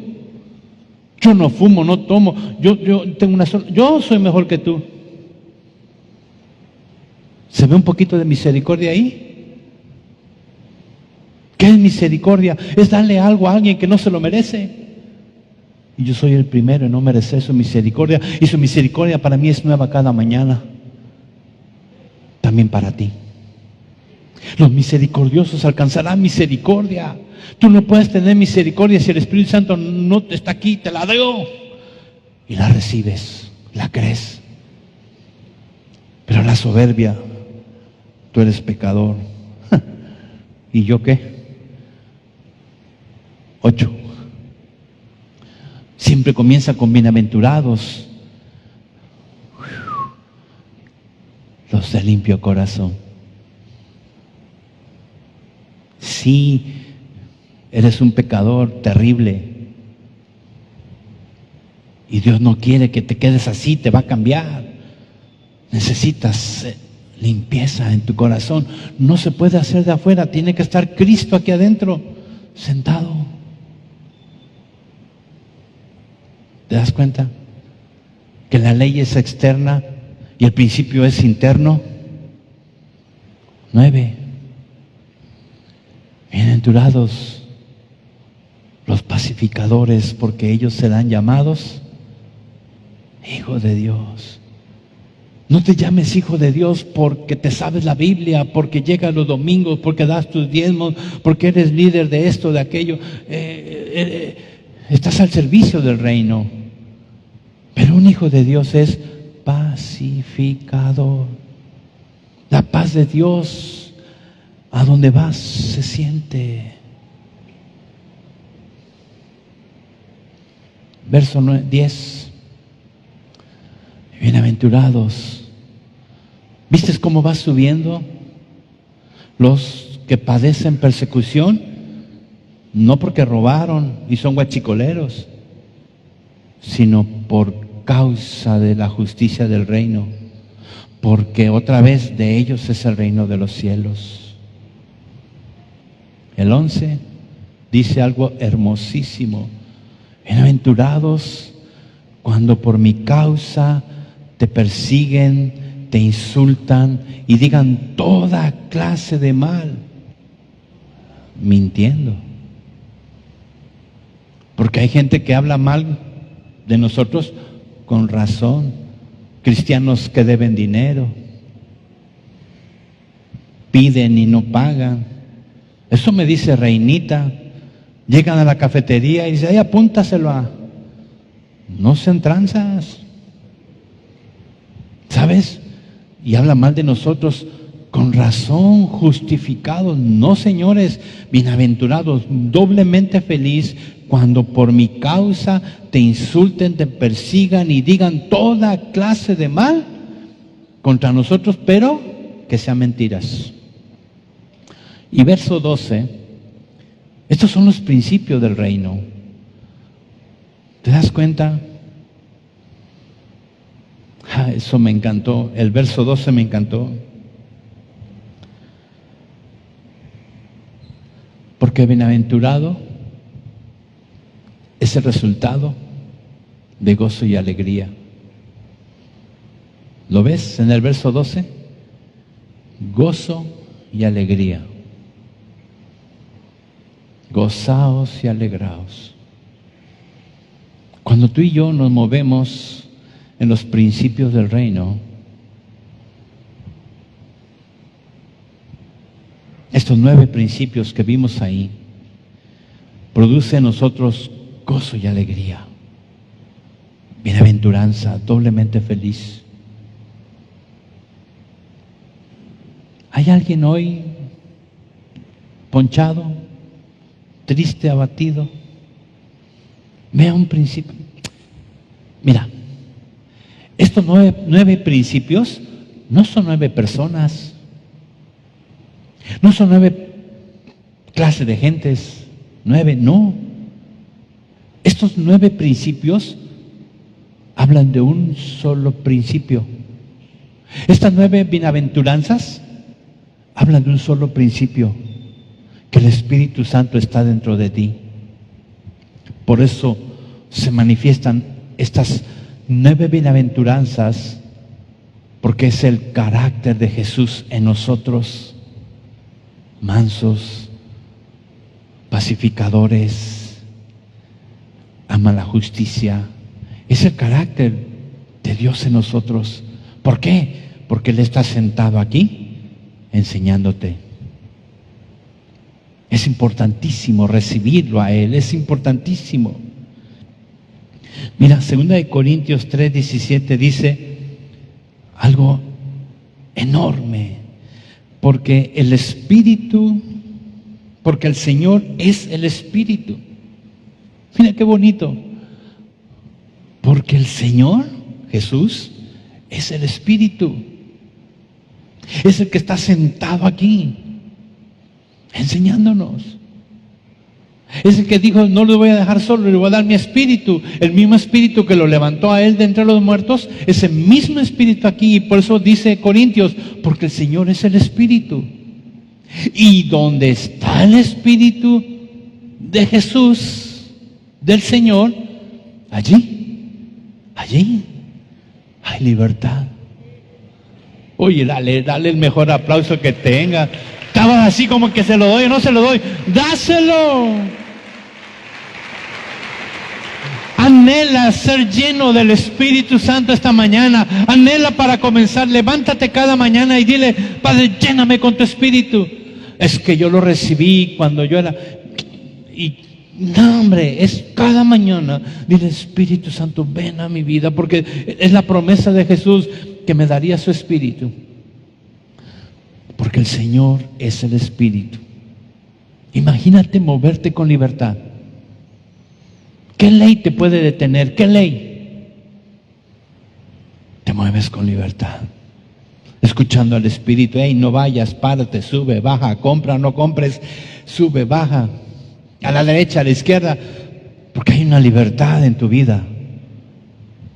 Yo no fumo, no tomo, yo tengo una sola, yo soy mejor que tú. ¿Se ve un poquito de misericordia ahí? ¿Qué es misericordia? Es darle algo a alguien que no se lo merece. Y yo soy el primero en no merecer su misericordia. Y su misericordia para mí es nueva cada mañana. También para ti. Los misericordiosos alcanzarán misericordia. Tú no puedes tener misericordia si el Espíritu Santo no está aquí, te la dio. Y la recibes, la crees. Pero la soberbia, tú eres pecador. ¿Y yo qué? 8. Siempre comienza con bienaventurados los de limpio corazón. Sí, eres un pecador terrible y Dios no quiere que te quedes así, te va a cambiar. Necesitas limpieza en tu corazón. No se puede hacer de afuera, tiene que estar Cristo aquí adentro, sentado. ¿Te das cuenta? Que la ley es externa y el principio es interno. 9. Bienaventurados los pacificadores, porque ellos serán llamados hijos de Dios. No te llames hijo de Dios porque te sabes la Biblia, porque llegas los domingos, porque das tus diezmos, porque eres líder de esto, de aquello. Estás al servicio del reino. Pero un hijo de Dios es pacificador. La paz de Dios, a donde vas, se siente. Verso 10. Bienaventurados. ¿Viste cómo va subiendo? Los que padecen persecución, no porque robaron y son guachicoleros, sino por causa de la justicia del reino, porque otra vez de ellos es el reino de los cielos. El 11 dice algo hermosísimo. Bienaventurados cuando por mi causa te persiguen, te insultan y digan toda clase de mal, mintiendo. Porque hay gente que habla mal de nosotros con razón. Cristianos que deben dinero, piden y no pagan. Eso me dice Reinita. Llegan a la cafetería y dicen, ay, apúntaselo a... No sean tranzas. ¿Sabes? Y habla mal de nosotros. Con razón, justificados. No, señores, bienaventurados, doblemente feliz cuando por mi causa te insulten, te persigan y digan toda clase de mal contra nosotros, pero que sean mentiras. Y verso 12, estos son los principios del reino. ¿Te das cuenta? Eso me encantó, el verso 12 me encantó. Porque bienaventurado es el resultado de gozo y alegría. ¿Lo ves en el verso 12? Gozo y alegría. Gozaos y alegraos. Cuando tú y yo nos movemos en los principios del reino, estos 9 principios que vimos ahí producen en nosotros gozo y alegría, bienaventuranza, doblemente feliz. ¿Hay alguien hoy ponchado, triste, abatido? Vea un principio. Mira, estos 9 principios no son 9 personas. No son 9 clases de gentes, 9, no. Estos 9 principios hablan de un solo principio. Estas 9 bienaventuranzas hablan de un solo principio, que el Espíritu Santo está dentro de ti. Por eso se manifiestan estas 9 bienaventuranzas, porque es el carácter de Jesús en nosotros. Mansos, pacificadores, aman la justicia. Es el carácter de Dios en nosotros. ¿Por qué? Porque Él está sentado aquí enseñándote. Es importantísimo recibirlo a Él, es importantísimo. Mira, 2 Corintios 3:17 dice algo enorme. Porque el Señor es el Espíritu. Mira qué bonito. Porque el Señor, Jesús, es el Espíritu. Es el que está sentado aquí, enseñándonos. Es el que dijo, no lo voy a dejar solo, le voy a dar mi espíritu. El mismo espíritu que lo levantó a Él de entre los muertos, ese mismo espíritu aquí. Y por eso dice Corintios, porque el Señor es el Espíritu. Y donde está el Espíritu de Jesús, del Señor, allí hay libertad. Oye, dale el mejor aplauso que tenga. Estaba así como que se lo doy o no se lo doy. ¡Dáselo! Anhela ser lleno del Espíritu Santo esta mañana. Anhela para comenzar. Levántate cada mañana y dile, Padre, lléname con tu Espíritu. Es que yo lo recibí cuando yo era... Y no, hombre, es cada mañana. Dile, Espíritu Santo, ven a mi vida. Porque es la promesa de Jesús que me daría su Espíritu. Porque el Señor es el Espíritu. Imagínate moverte con libertad. ¿Qué ley te puede detener? ¿Qué ley? Te mueves con libertad, escuchando al Espíritu. Hey, no vayas, párate, sube, baja, compra, no compres, sube, baja, a la derecha, a la izquierda, porque hay una libertad en tu vida.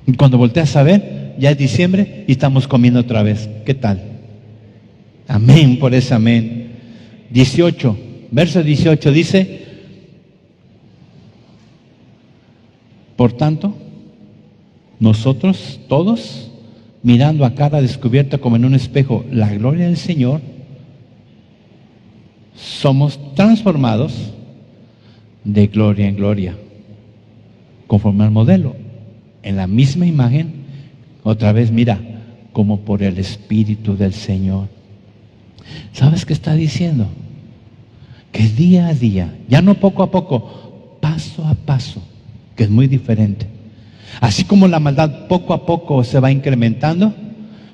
Y cuando volteas a ver, ya es diciembre y estamos comiendo otra vez. ¿Qué tal? Amén por ese amén. 18, verso 18 dice, por tanto, nosotros todos, mirando a cara descubierta como en un espejo la gloria del Señor, somos transformados de gloria en gloria, conforme al modelo, en la misma imagen, otra vez mira, como por el Espíritu del Señor. ¿Sabes qué está diciendo? Que día a día, ya no poco a poco, paso a paso, que es muy diferente. Así como la maldad poco a poco se va incrementando,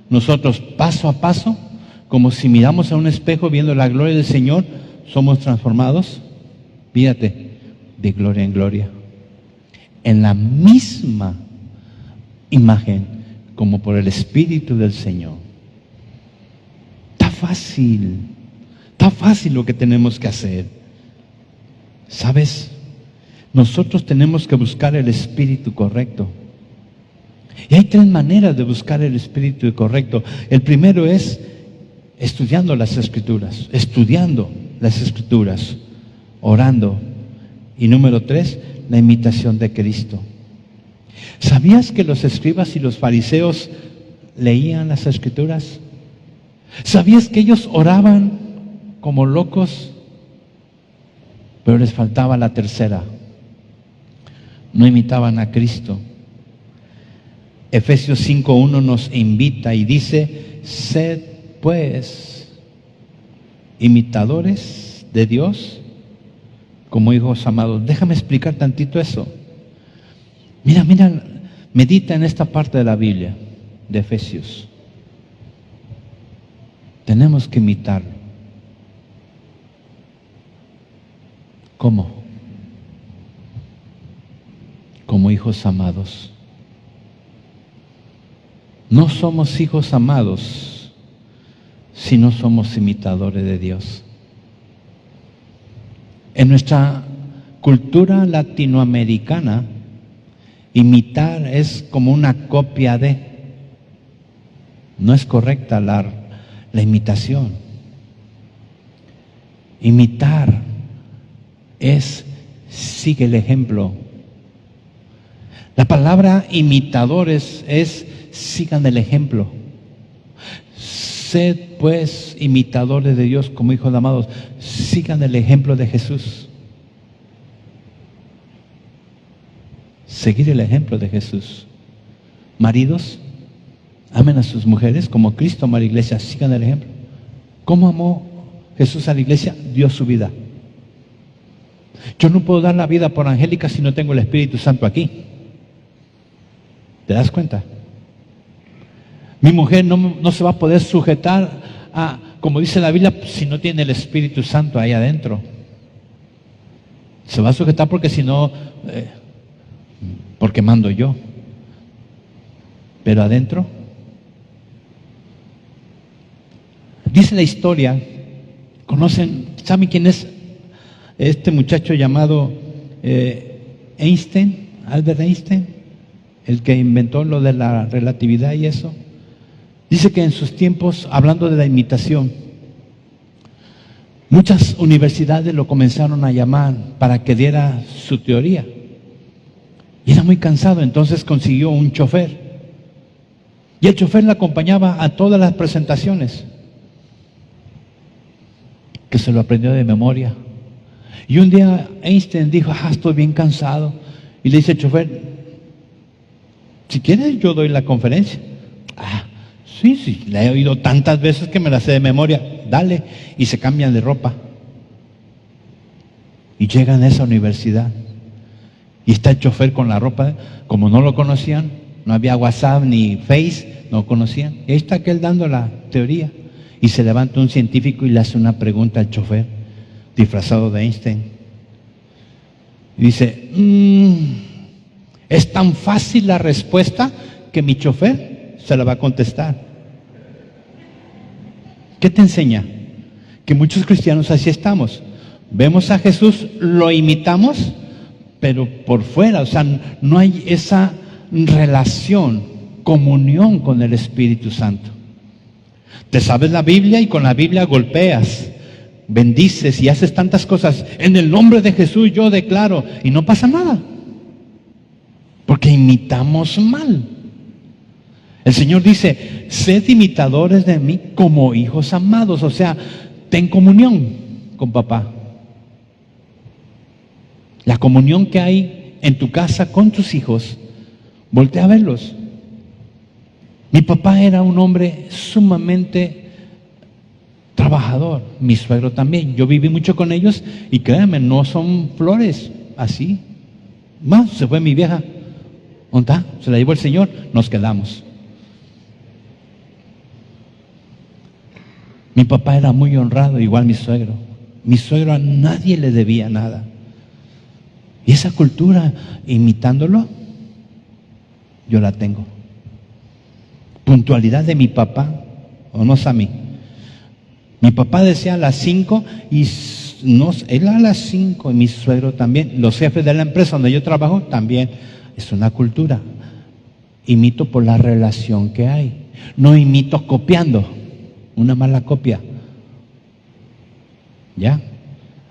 nosotros paso a paso, como si miramos a un espejo viendo la gloria del Señor, somos transformados, fíjate, de gloria en gloria, en la misma imagen como por el Espíritu del Señor. Está fácil lo que tenemos que hacer. ¿Sabes? Nosotros tenemos que buscar el espíritu correcto. Y hay 3 maneras de buscar el espíritu correcto. El primero es estudiando las Escrituras, orando. Y número 3, la imitación de Cristo. ¿Sabías que los escribas y los fariseos leían las Escrituras? ¿Sabías que ellos oraban como locos? Pero les faltaba la tercera. No imitaban a Cristo. Efesios 5:1 nos invita y dice: sed pues imitadores de Dios como hijos amados. Déjame explicar tantito eso. Mira, medita en esta parte de la Biblia, de Efesios. Tenemos que imitarlo. ¿Cómo? Como hijos amados. No somos hijos amados si no somos imitadores de Dios. En nuestra cultura latinoamericana, imitar es como una copia de. No es correcta la imitación. Imitar es sigue el ejemplo. La palabra imitadores es sigan el ejemplo. Sed pues imitadores de Dios como hijos amados. Sigan el ejemplo de Jesús. Seguir el ejemplo de Jesús. Maridos, amen a sus mujeres como Cristo amó a la iglesia. Sigan el ejemplo. ¿Cómo amó Jesús a la iglesia? Dio su vida. Yo no puedo dar la vida por Angélica si no tengo el Espíritu Santo aquí. ¿Te das cuenta? Mi mujer no se va a poder sujetar a, como dice la Biblia, si no tiene el Espíritu Santo ahí adentro. Se va a sujetar porque si no, porque mando yo. Pero adentro, dice la historia, ¿saben quién es este muchacho llamado Einstein, Albert Einstein? El que inventó lo de la relatividad y eso. Dice que en sus tiempos, hablando de la imitación, muchas universidades lo comenzaron a llamar para que diera su teoría. Y era muy cansado, entonces consiguió un chofer. Y el chofer le acompañaba a todas las presentaciones, que se lo aprendió de memoria. Y un día Einstein dijo: estoy bien cansado. Y le dice el chofer: si quieres yo doy la conferencia. Sí, la he oído tantas veces que me la sé de memoria. Dale. Y se cambian de ropa. Y llegan a esa universidad. Y está el chofer con la ropa. Como no lo conocían, no había WhatsApp ni Face, no conocían. Y ahí está aquel dando la teoría. Y se levanta un científico y le hace una pregunta al chofer, disfrazado de Einstein. Y dice: es tan fácil la respuesta que mi chofer se la va a contestar. ¿Qué te enseña? Que muchos cristianos así estamos. Vemos a Jesús, lo imitamos, pero por fuera, o sea, no hay esa relación, comunión con el Espíritu Santo. Te sabes la Biblia y con la Biblia golpeas, bendices y haces tantas cosas. En el nombre de Jesús yo declaro, y no pasa nada. Porque imitamos mal. El Señor dice: sed imitadores de mí como hijos amados. O sea, ten comunión con papá. La comunión que hay en tu casa con tus hijos, voltea a verlos. Mi papá era un hombre sumamente trabajador. Mi suegro también. Yo viví mucho con ellos y créanme, no son flores así. Más, se fue mi vieja. ¿Dónde está? Se la llevó el Señor. Nos quedamos. Mi papá era muy honrado, igual mi suegro. Mi suegro a nadie le debía nada. Y esa cultura, imitándolo, yo la tengo. Puntualidad de mi papá, o no es a mí. Mi papá decía a las 5 y no, él a las 5 y mi suegro también. Los jefes de la empresa donde yo trabajo también. Es una cultura. Imito por la relación que hay. No imito copiando. Una mala copia. ¿Ya?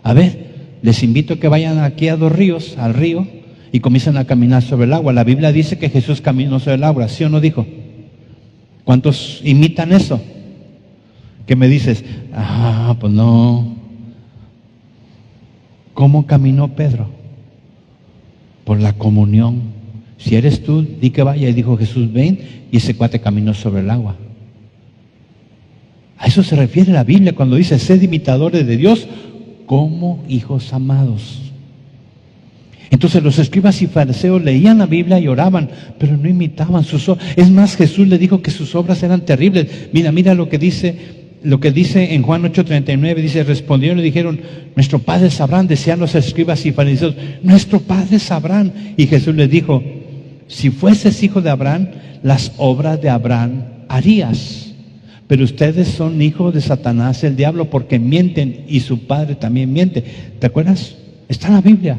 A ver, les invito a que vayan aquí a Dos Ríos, al río, y comiencen a caminar sobre el agua. La Biblia dice que Jesús caminó sobre el agua, ¿sí o no dijo? ¿Cuántos imitan eso? ¿Qué me dices? Pues no. ¿Cómo caminó Pedro? Por la comunión. Si eres tú, di que vaya. Y dijo Jesús, ven, y ese cuate caminó sobre el agua. A eso se refiere la Biblia cuando dice, sed imitadores de Dios como hijos amados. Entonces los escribas y fariseos leían la Biblia y oraban, pero no imitaban sus obras. Es más, Jesús le dijo que sus obras eran terribles. Mira lo que dice en Juan 8:39, dice, respondieron y dijeron, nuestro padre es Abraham. Decían los escribas y fariseos, nuestro padre es Abraham. Y Jesús les dijo, si fueses hijo de Abraham, las obras de Abraham harías. Pero ustedes son hijos de Satanás, el diablo, porque mienten y su padre también miente. ¿Te acuerdas? Está en la Biblia.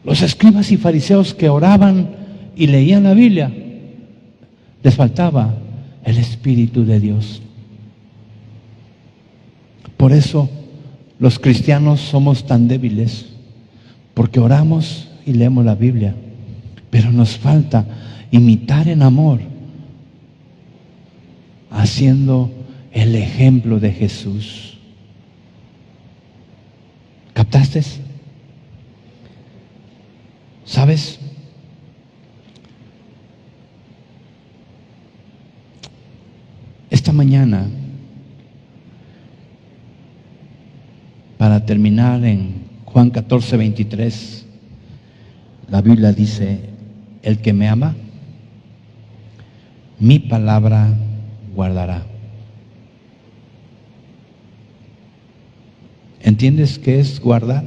Los escribas y fariseos que oraban y leían la Biblia, les faltaba el Espíritu de Dios. Por eso los cristianos somos tan débiles, porque oramos y leemos la Biblia, pero nos falta imitar en amor, haciendo el ejemplo de Jesús. ¿Captaste? ¿Sabes? Esta mañana, para terminar en Juan 14:23, la Biblia dice, el que me ama, mi palabra guardará. ¿Entiendes qué es guardar?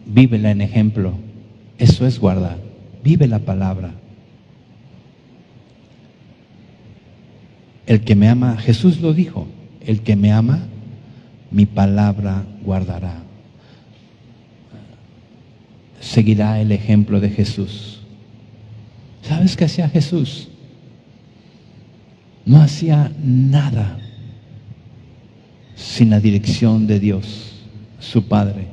Vívela en ejemplo. Eso es guardar. Vive la palabra. El que me ama, Jesús lo dijo, el que me ama, mi palabra guardará. Seguirá el ejemplo de Jesús. ¿Sabes qué hacía Jesús? No hacía nada sin la dirección de Dios, su Padre.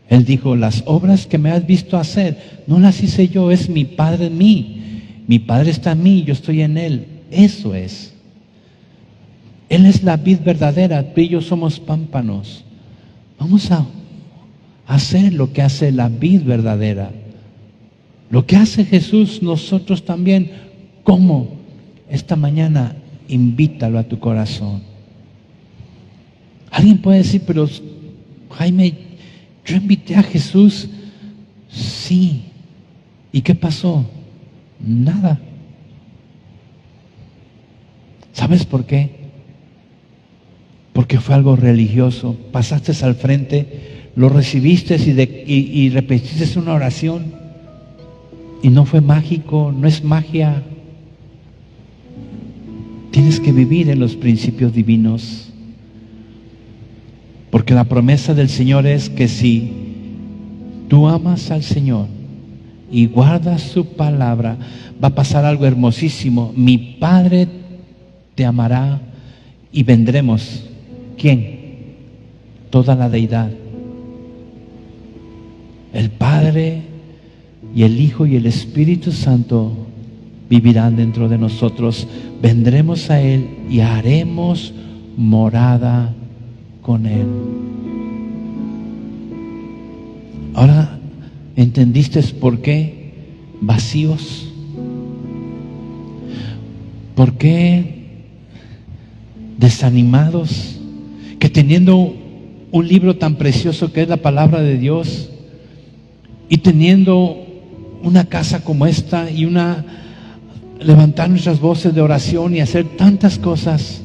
Él dijo, las obras que me has visto hacer, no las hice yo, es mi Padre en mí. Mi Padre está en mí, yo estoy en Él. Eso es. Él es la vid verdadera, tú y yo somos pámpanos. Vamos a hacer lo que hace la vid verdadera. Lo que hace Jesús, nosotros también. ¿Cómo? Esta mañana, invítalo a tu corazón. Alguien puede decir, pero Jaime, yo invité a Jesús. Sí. ¿Y qué pasó? Nada. ¿Sabes por qué? Porque fue algo religioso. Pasaste al frente, lo recibiste y repetiste una oración. Y no fue mágico, no es magia. Tienes que vivir en los principios divinos. Porque la promesa del Señor es que si tú amas al Señor y guardas su palabra, va a pasar algo hermosísimo. Mi Padre te amará y vendremos. ¿Quién? Toda la deidad. El Padre y el Hijo y el Espíritu Santo vivirán dentro de nosotros. Vendremos a Él y haremos morada con Él. Ahora, ¿entendiste por qué vacíos? ¿Por qué desanimados? ¿Qué teniendo un libro tan precioso que es la palabra de Dios, y teniendo una casa como esta y levantar nuestras voces de oración y hacer tantas cosas,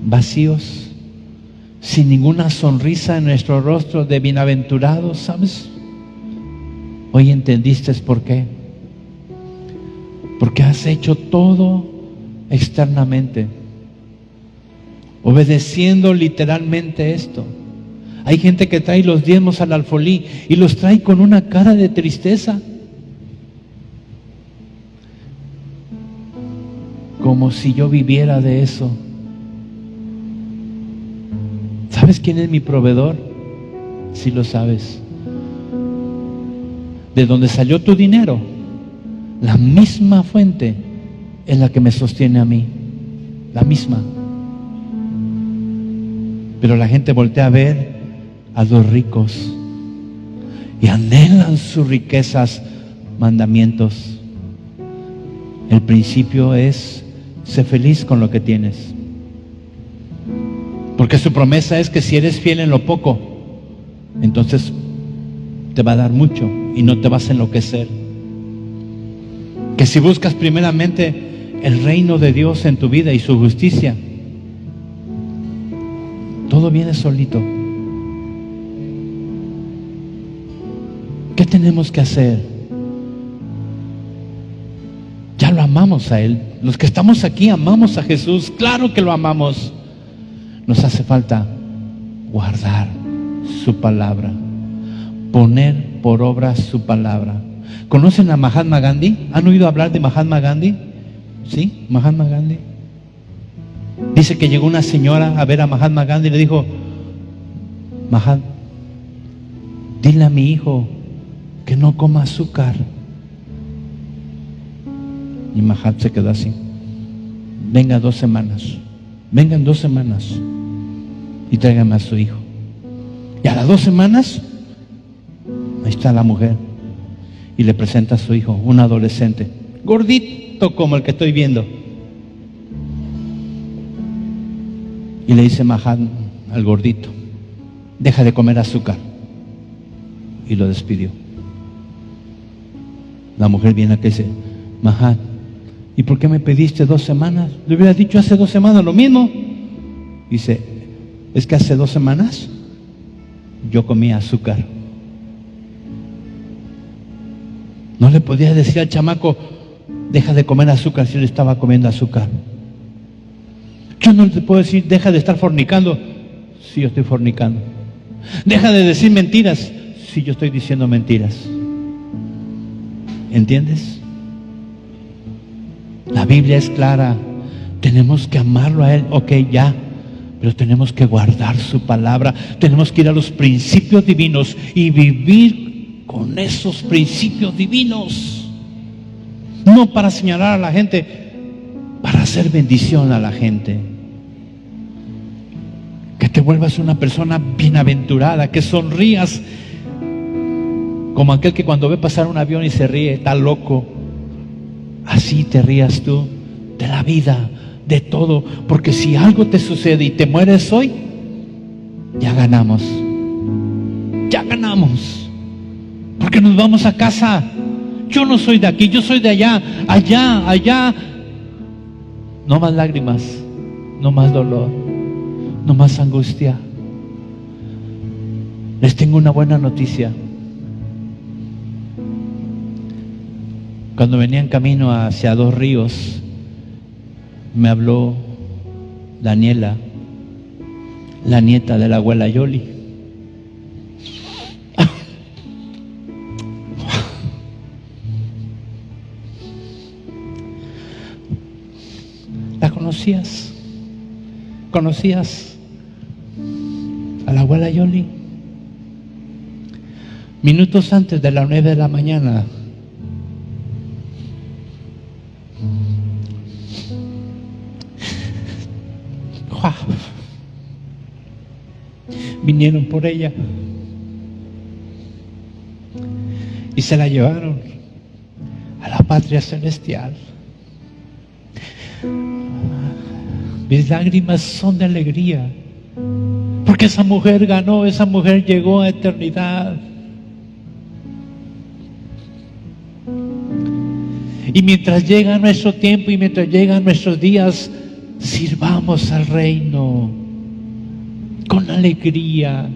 vacíos, sin ninguna sonrisa en nuestro rostro de bienaventurados, ¿sabes? Hoy entendiste por qué. Porque has hecho todo externamente, obedeciendo literalmente esto. Hay gente que trae los diezmos al alfolí y los trae con una cara de tristeza, como si yo viviera de eso. ¿Sabes quién es mi proveedor? Sí lo sabes. De donde salió tu dinero, la misma fuente es la que me sostiene a mí, la misma. Pero la gente voltea a ver a los ricos y anhelan sus riquezas, mandamientos. El principio es: sé feliz con lo que tienes, porque su promesa es que si eres fiel en lo poco, entonces te va a dar mucho y no te vas a enloquecer. Que si buscas primeramente el reino de Dios en tu vida y su justicia, todo viene solito. ¿Qué tenemos que hacer? Ya lo amamos a Él. Los que estamos aquí amamos a Jesús. Claro que lo amamos. Nos hace falta guardar su palabra, poner por obra su palabra. ¿Conocen a Mahatma Gandhi? ¿Han oído hablar de Mahatma Gandhi? ¿Sí? Mahatma Gandhi. Dice que llegó una señora a ver a Mahatma Gandhi y le dijo: Mahatma, dile a mi hijo que no coma azúcar. Y Mahatma se quedó así. Venga 2 semanas. Vengan 2 semanas y tráigame a su hijo. Y a las 2 semanas, ahí está la mujer y le presenta a su hijo, un adolescente, gordito como el que estoy viendo. Y le dice Mahatma al gordito: deja de comer azúcar. Y lo despidió. La mujer viene acá y dice: Mahatma, ¿y por qué me pediste 2 semanas? Le hubiera dicho hace 2 semanas lo mismo. Dice: es que hace 2 semanas yo comía azúcar. No le podía decir al chamaco: deja de comer azúcar, si él estaba comiendo azúcar. Yo no te puedo decir: deja de estar fornicando, si yo estoy fornicando. Deja de decir mentiras, si yo estoy diciendo mentiras. ¿Entiendes? La Biblia es clara. Tenemos que amarlo a Él. Ok, ya. Pero tenemos que guardar su palabra. Tenemos que ir a los principios divinos y vivir con esos principios divinos. No para señalar a la gente, para hacer bendición a la gente. Que te vuelvas una persona bienaventurada, que sonrías como aquel que cuando ve pasar un avión y se ríe, está loco. Así te rías tú de la vida, de todo, porque si algo te sucede y te mueres hoy, ya ganamos. Ya ganamos. Porque nos vamos a casa. Yo no soy de aquí, yo soy de allá, allá, allá. No más lágrimas, no más dolor, no más angustia. Les tengo una buena noticia. Cuando venía en camino hacia Dos Ríos, me habló Daniela, la nieta de la abuela Yoli. ¿La conocías? ¿Conocías a la abuela Yoli? Minutos antes de las 9 de la mañana, vinieron por ella y se la llevaron a la patria celestial. Mis lágrimas son de alegría Porque esa mujer ganó, esa mujer llegó a eternidad. Y mientras llega nuestro tiempo y mientras llegan nuestros días, sirvamos al reino con alegría.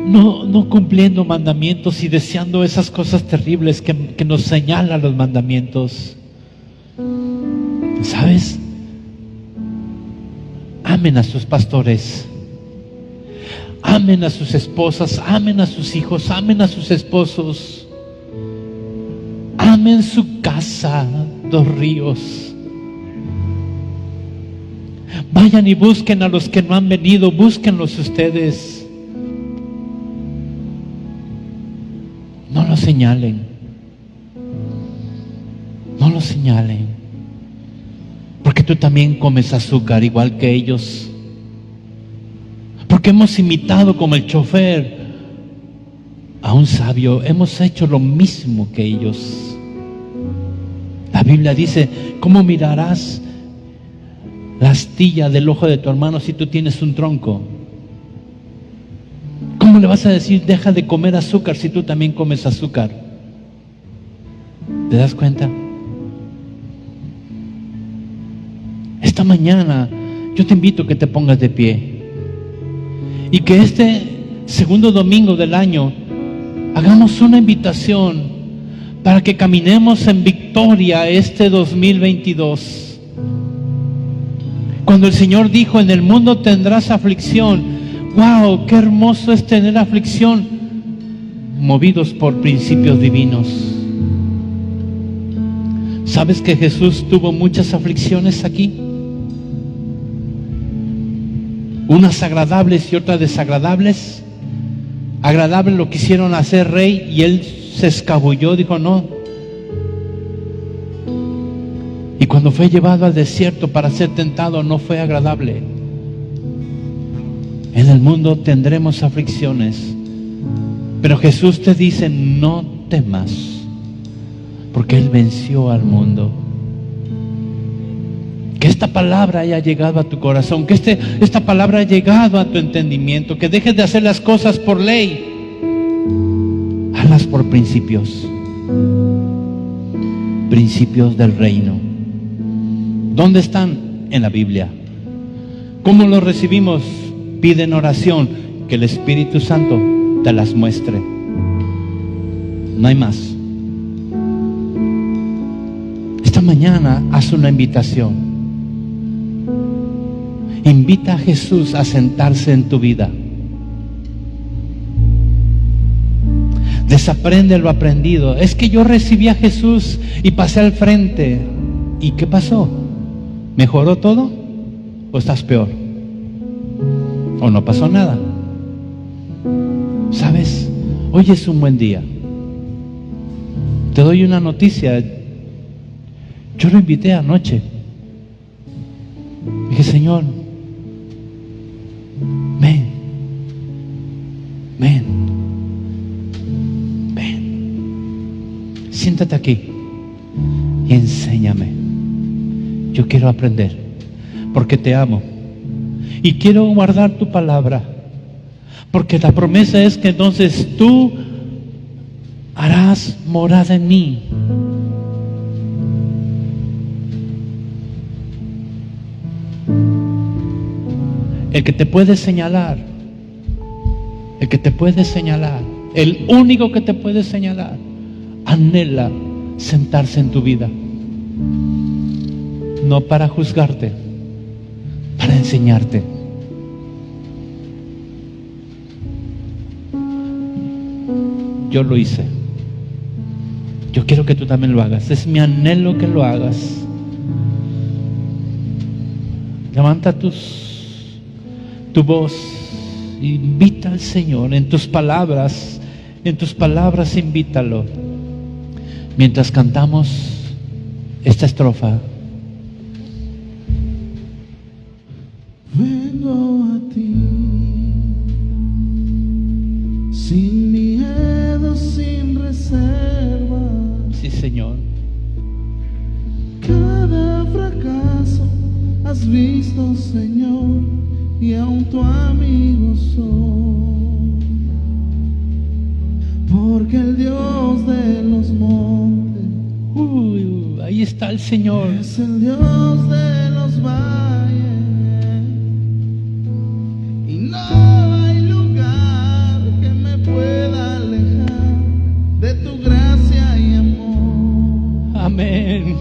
No cumpliendo mandamientos y deseando esas cosas terribles que nos señalan los mandamientos. ¿Sabes? Amen a sus pastores, amen a sus esposas, amen a sus hijos, amen a sus esposos, amen su casa, Dos Ríos. Vayan y busquen a los que no han venido, búsquenlos ustedes. No lo señalen, no lo señalen, porque tú también comes azúcar igual que ellos, porque hemos imitado como el chofer a un sabio, hemos hecho lo mismo que ellos. La Biblia dice: ¿cómo mirarás la astilla del ojo de tu hermano si tú tienes un tronco? ¿Cómo le vas a decir deja de comer azúcar si tú también comes azúcar? ¿Te das cuenta? Esta mañana yo te invito a que te pongas de pie y que este segundo domingo del año hagamos una invitación para que caminemos en victoria este 2022. Cuando el Señor dijo: en el mundo tendrás aflicción. ¡Wow! ¡Qué hermoso es tener aflicción! Movidos por principios divinos. ¿Sabes que Jesús tuvo muchas aflicciones aquí? Unas agradables y otras desagradables. Agradable lo quisieron hacer rey y él se escabulló, dijo no. Y cuando fue llevado al desierto para ser tentado, no fue agradable. En el mundo tendremos aflicciones, pero Jesús te dice: no temas, porque Él venció al mundo. Que esta palabra haya llegado a tu corazón, que esta palabra haya llegado a tu entendimiento, que dejes de hacer las cosas por ley, hazlas por principios, principios del reino. ¿Dónde están? En la Biblia. ¿Cómo los recibimos? Pide en oración que el Espíritu Santo te las muestre. No hay más. Esta mañana haz una invitación. Invita a Jesús a sentarse en tu vida. Desaprende lo aprendido. Es que yo recibí a Jesús y pasé al frente. ¿Y qué pasó? ¿Mejoró todo? ¿O estás peor? ¿O no pasó nada? ¿Sabes? Hoy es un buen día. Te doy una noticia. Yo lo invité anoche. Dije: Señor, ven, ven, ven. Siéntate aquí y enséñame. Yo quiero aprender, porque te amo. Y quiero guardar tu palabra, porque la promesa es que entonces tú harás morada en mí. El que te puede señalar, el que te puede señalar, el único que te puede señalar, anhela sentarse en tu vida. No para juzgarte, para enseñarte. Yo lo hice. Yo quiero que tú también lo hagas. Es mi anhelo que lo hagas. Levanta tu voz, invita al Señor en tus palabras, invítalo. Mientras cantamos esta estrofa. Vengo a ti, sin miedo, sin reserva. Sí, Señor. Cada fracaso has visto, Señor, y aún tu amigo soy. Porque el Dios de los montes ahí está el Señor. es el Dios de los valles, y no hay lugar que me pueda alejar de tu gracia y amor. Amén.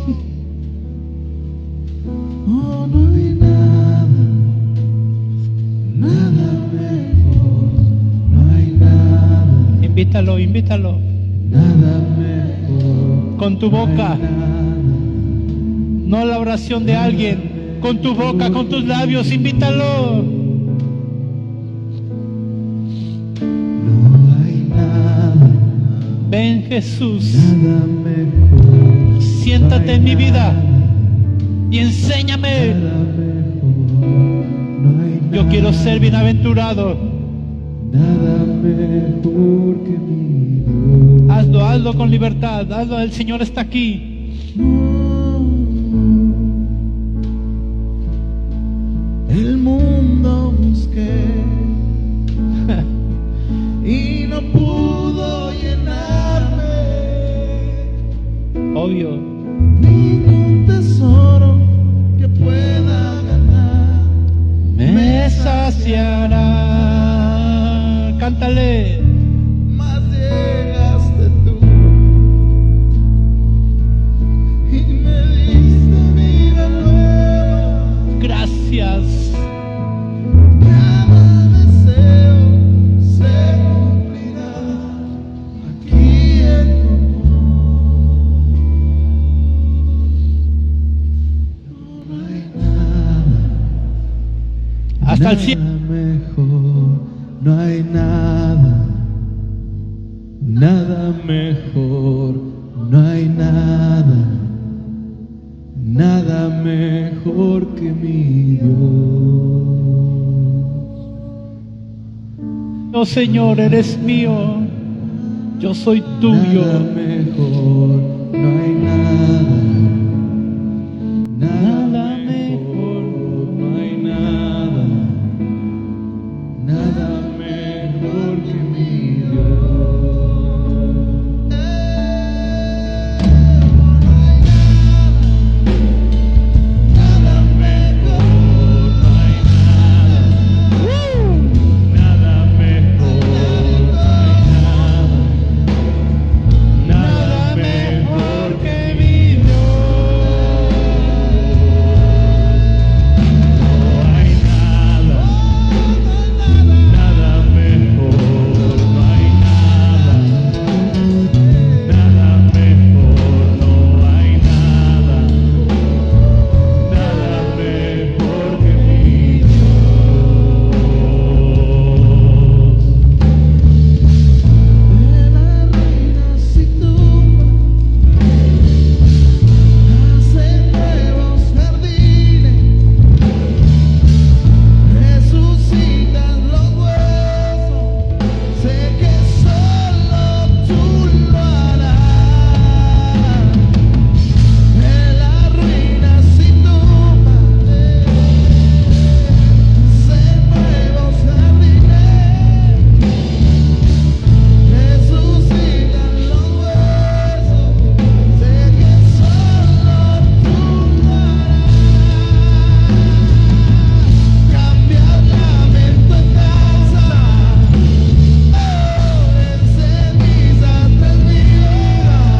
Oh, no hay nada, nada mejor, no hay nada, Invítalo, invítalo. nada mejor. Con tu No hay boca, nada, no la oración de alguien. Con tu boca, con tus labios, invítalo. no hay nada, Ven, Jesús, nada mejor. siéntate en mi vida y enséñame. Nada mejor, no hay nada, Yo quiero ser bienaventurado. nada mejor que mi Dios. Hazlo, hazlo con libertad. Hazlo, el Señor está aquí. El mundo busqué y no pudo llenarme. Obvio. Ningún tesoro que pueda ganar Me saciará. Cántale. más llegaste tú y me diste vida nueva. Gracias. Cada deseo se cumplirá aquí en tu amor. No hay nada, Hasta el nada cielo. mejor, no hay nada, nada mejor, no hay nada, nada mejor que mi Dios. Oh Señor, eres mío. Yo soy tuyo. Nada mejor, no hay nada, Nada mejor. no hay nada, nada mejor que mi Dios. Nada mejor, no hay nada, nada mejor, no hay nada, nada mejor que mi No hay nada, nada mejor, no hay nada, nada mejor, no hay nada, nada mejor que mi De las ruinas y tumbas nacen nuevos jardines, resucitan los huesos, sé que solo tú lo harás. De las ruinas y tumbas nacen nuevos jardines, resucitan los huesos, sé que solo tú lo harás. Cambiar lamento en danza, en cenizas desnudas,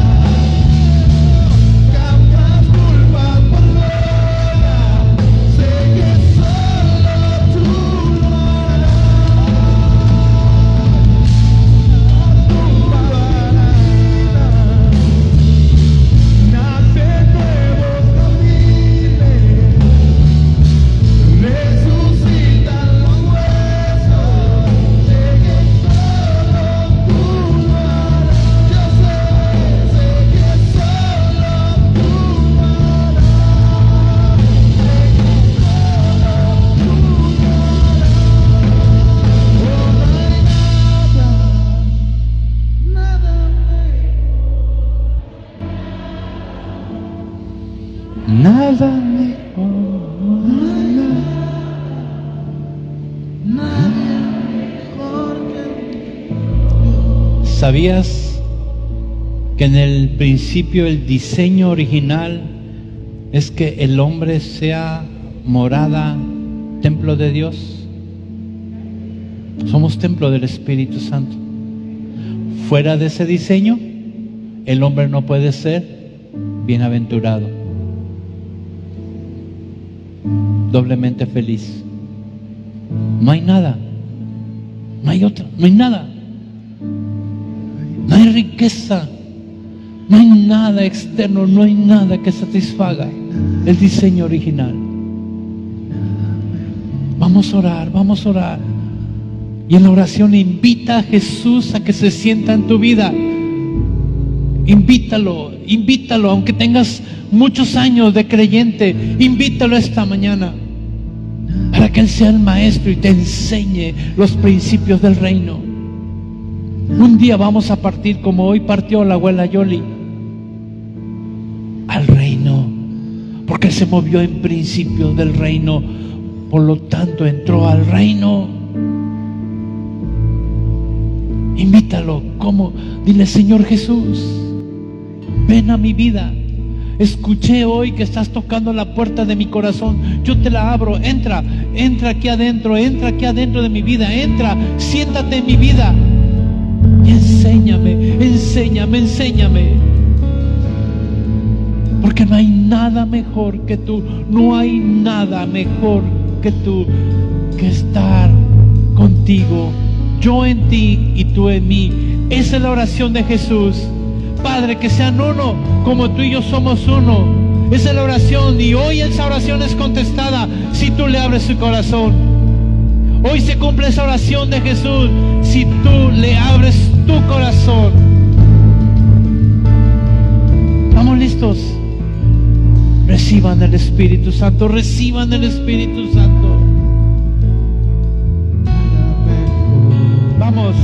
cambias culpas por gloria, sé que solo tú lo Nacen nuevos jardines, resucitan los huesos, sé que solo tú lo harás. Yo sé que solo tú lo harás. Sé que solo tú lo harás. Oh, no hay nada Nada mejor. ¿Sabías que en el principio el diseño original es que el hombre sea morada, templo de Dios? Somos templo del Espíritu Santo. Fuera de ese diseño, el hombre no puede ser bienaventurado, doblemente feliz. No hay nada, no hay otra, no hay nada. No hay riqueza, no hay nada externo, no hay nada que satisfaga el diseño original. Vamos a orar, vamos a orar. Y en la oración invita a Jesús a que se sienta en tu vida. Invítalo, invítalo, aunque tengas muchos años de creyente, invítalo esta mañana para que Él sea el maestro y te enseñe los principios del reino. Un día vamos a partir, como hoy partió la abuela Yoli, al reino, porque Él se movió en principios del reino, por lo tanto entró al reino. Invítalo, como dile: Señor Jesús, ven a mi vida. Escuché hoy que estás tocando la puerta de mi corazón, yo te la abro. Entra aquí adentro de mi vida, entra, siéntate en mi vida y enséñame, porque no hay nada mejor que tú, no hay nada mejor que tú, que estar contigo, yo en ti y tú en mí. Esa es la oración de Jesús. Padre, que sean uno como tú y yo somos uno. Esa es la oración, y hoy esa oración es contestada si tú le abres su corazón. Hoy se cumple esa oración de Jesús si tú le abres tu corazón. ¿Estamos listos? Reciban el Espíritu Santo, reciban el Espíritu Santo. Vamos.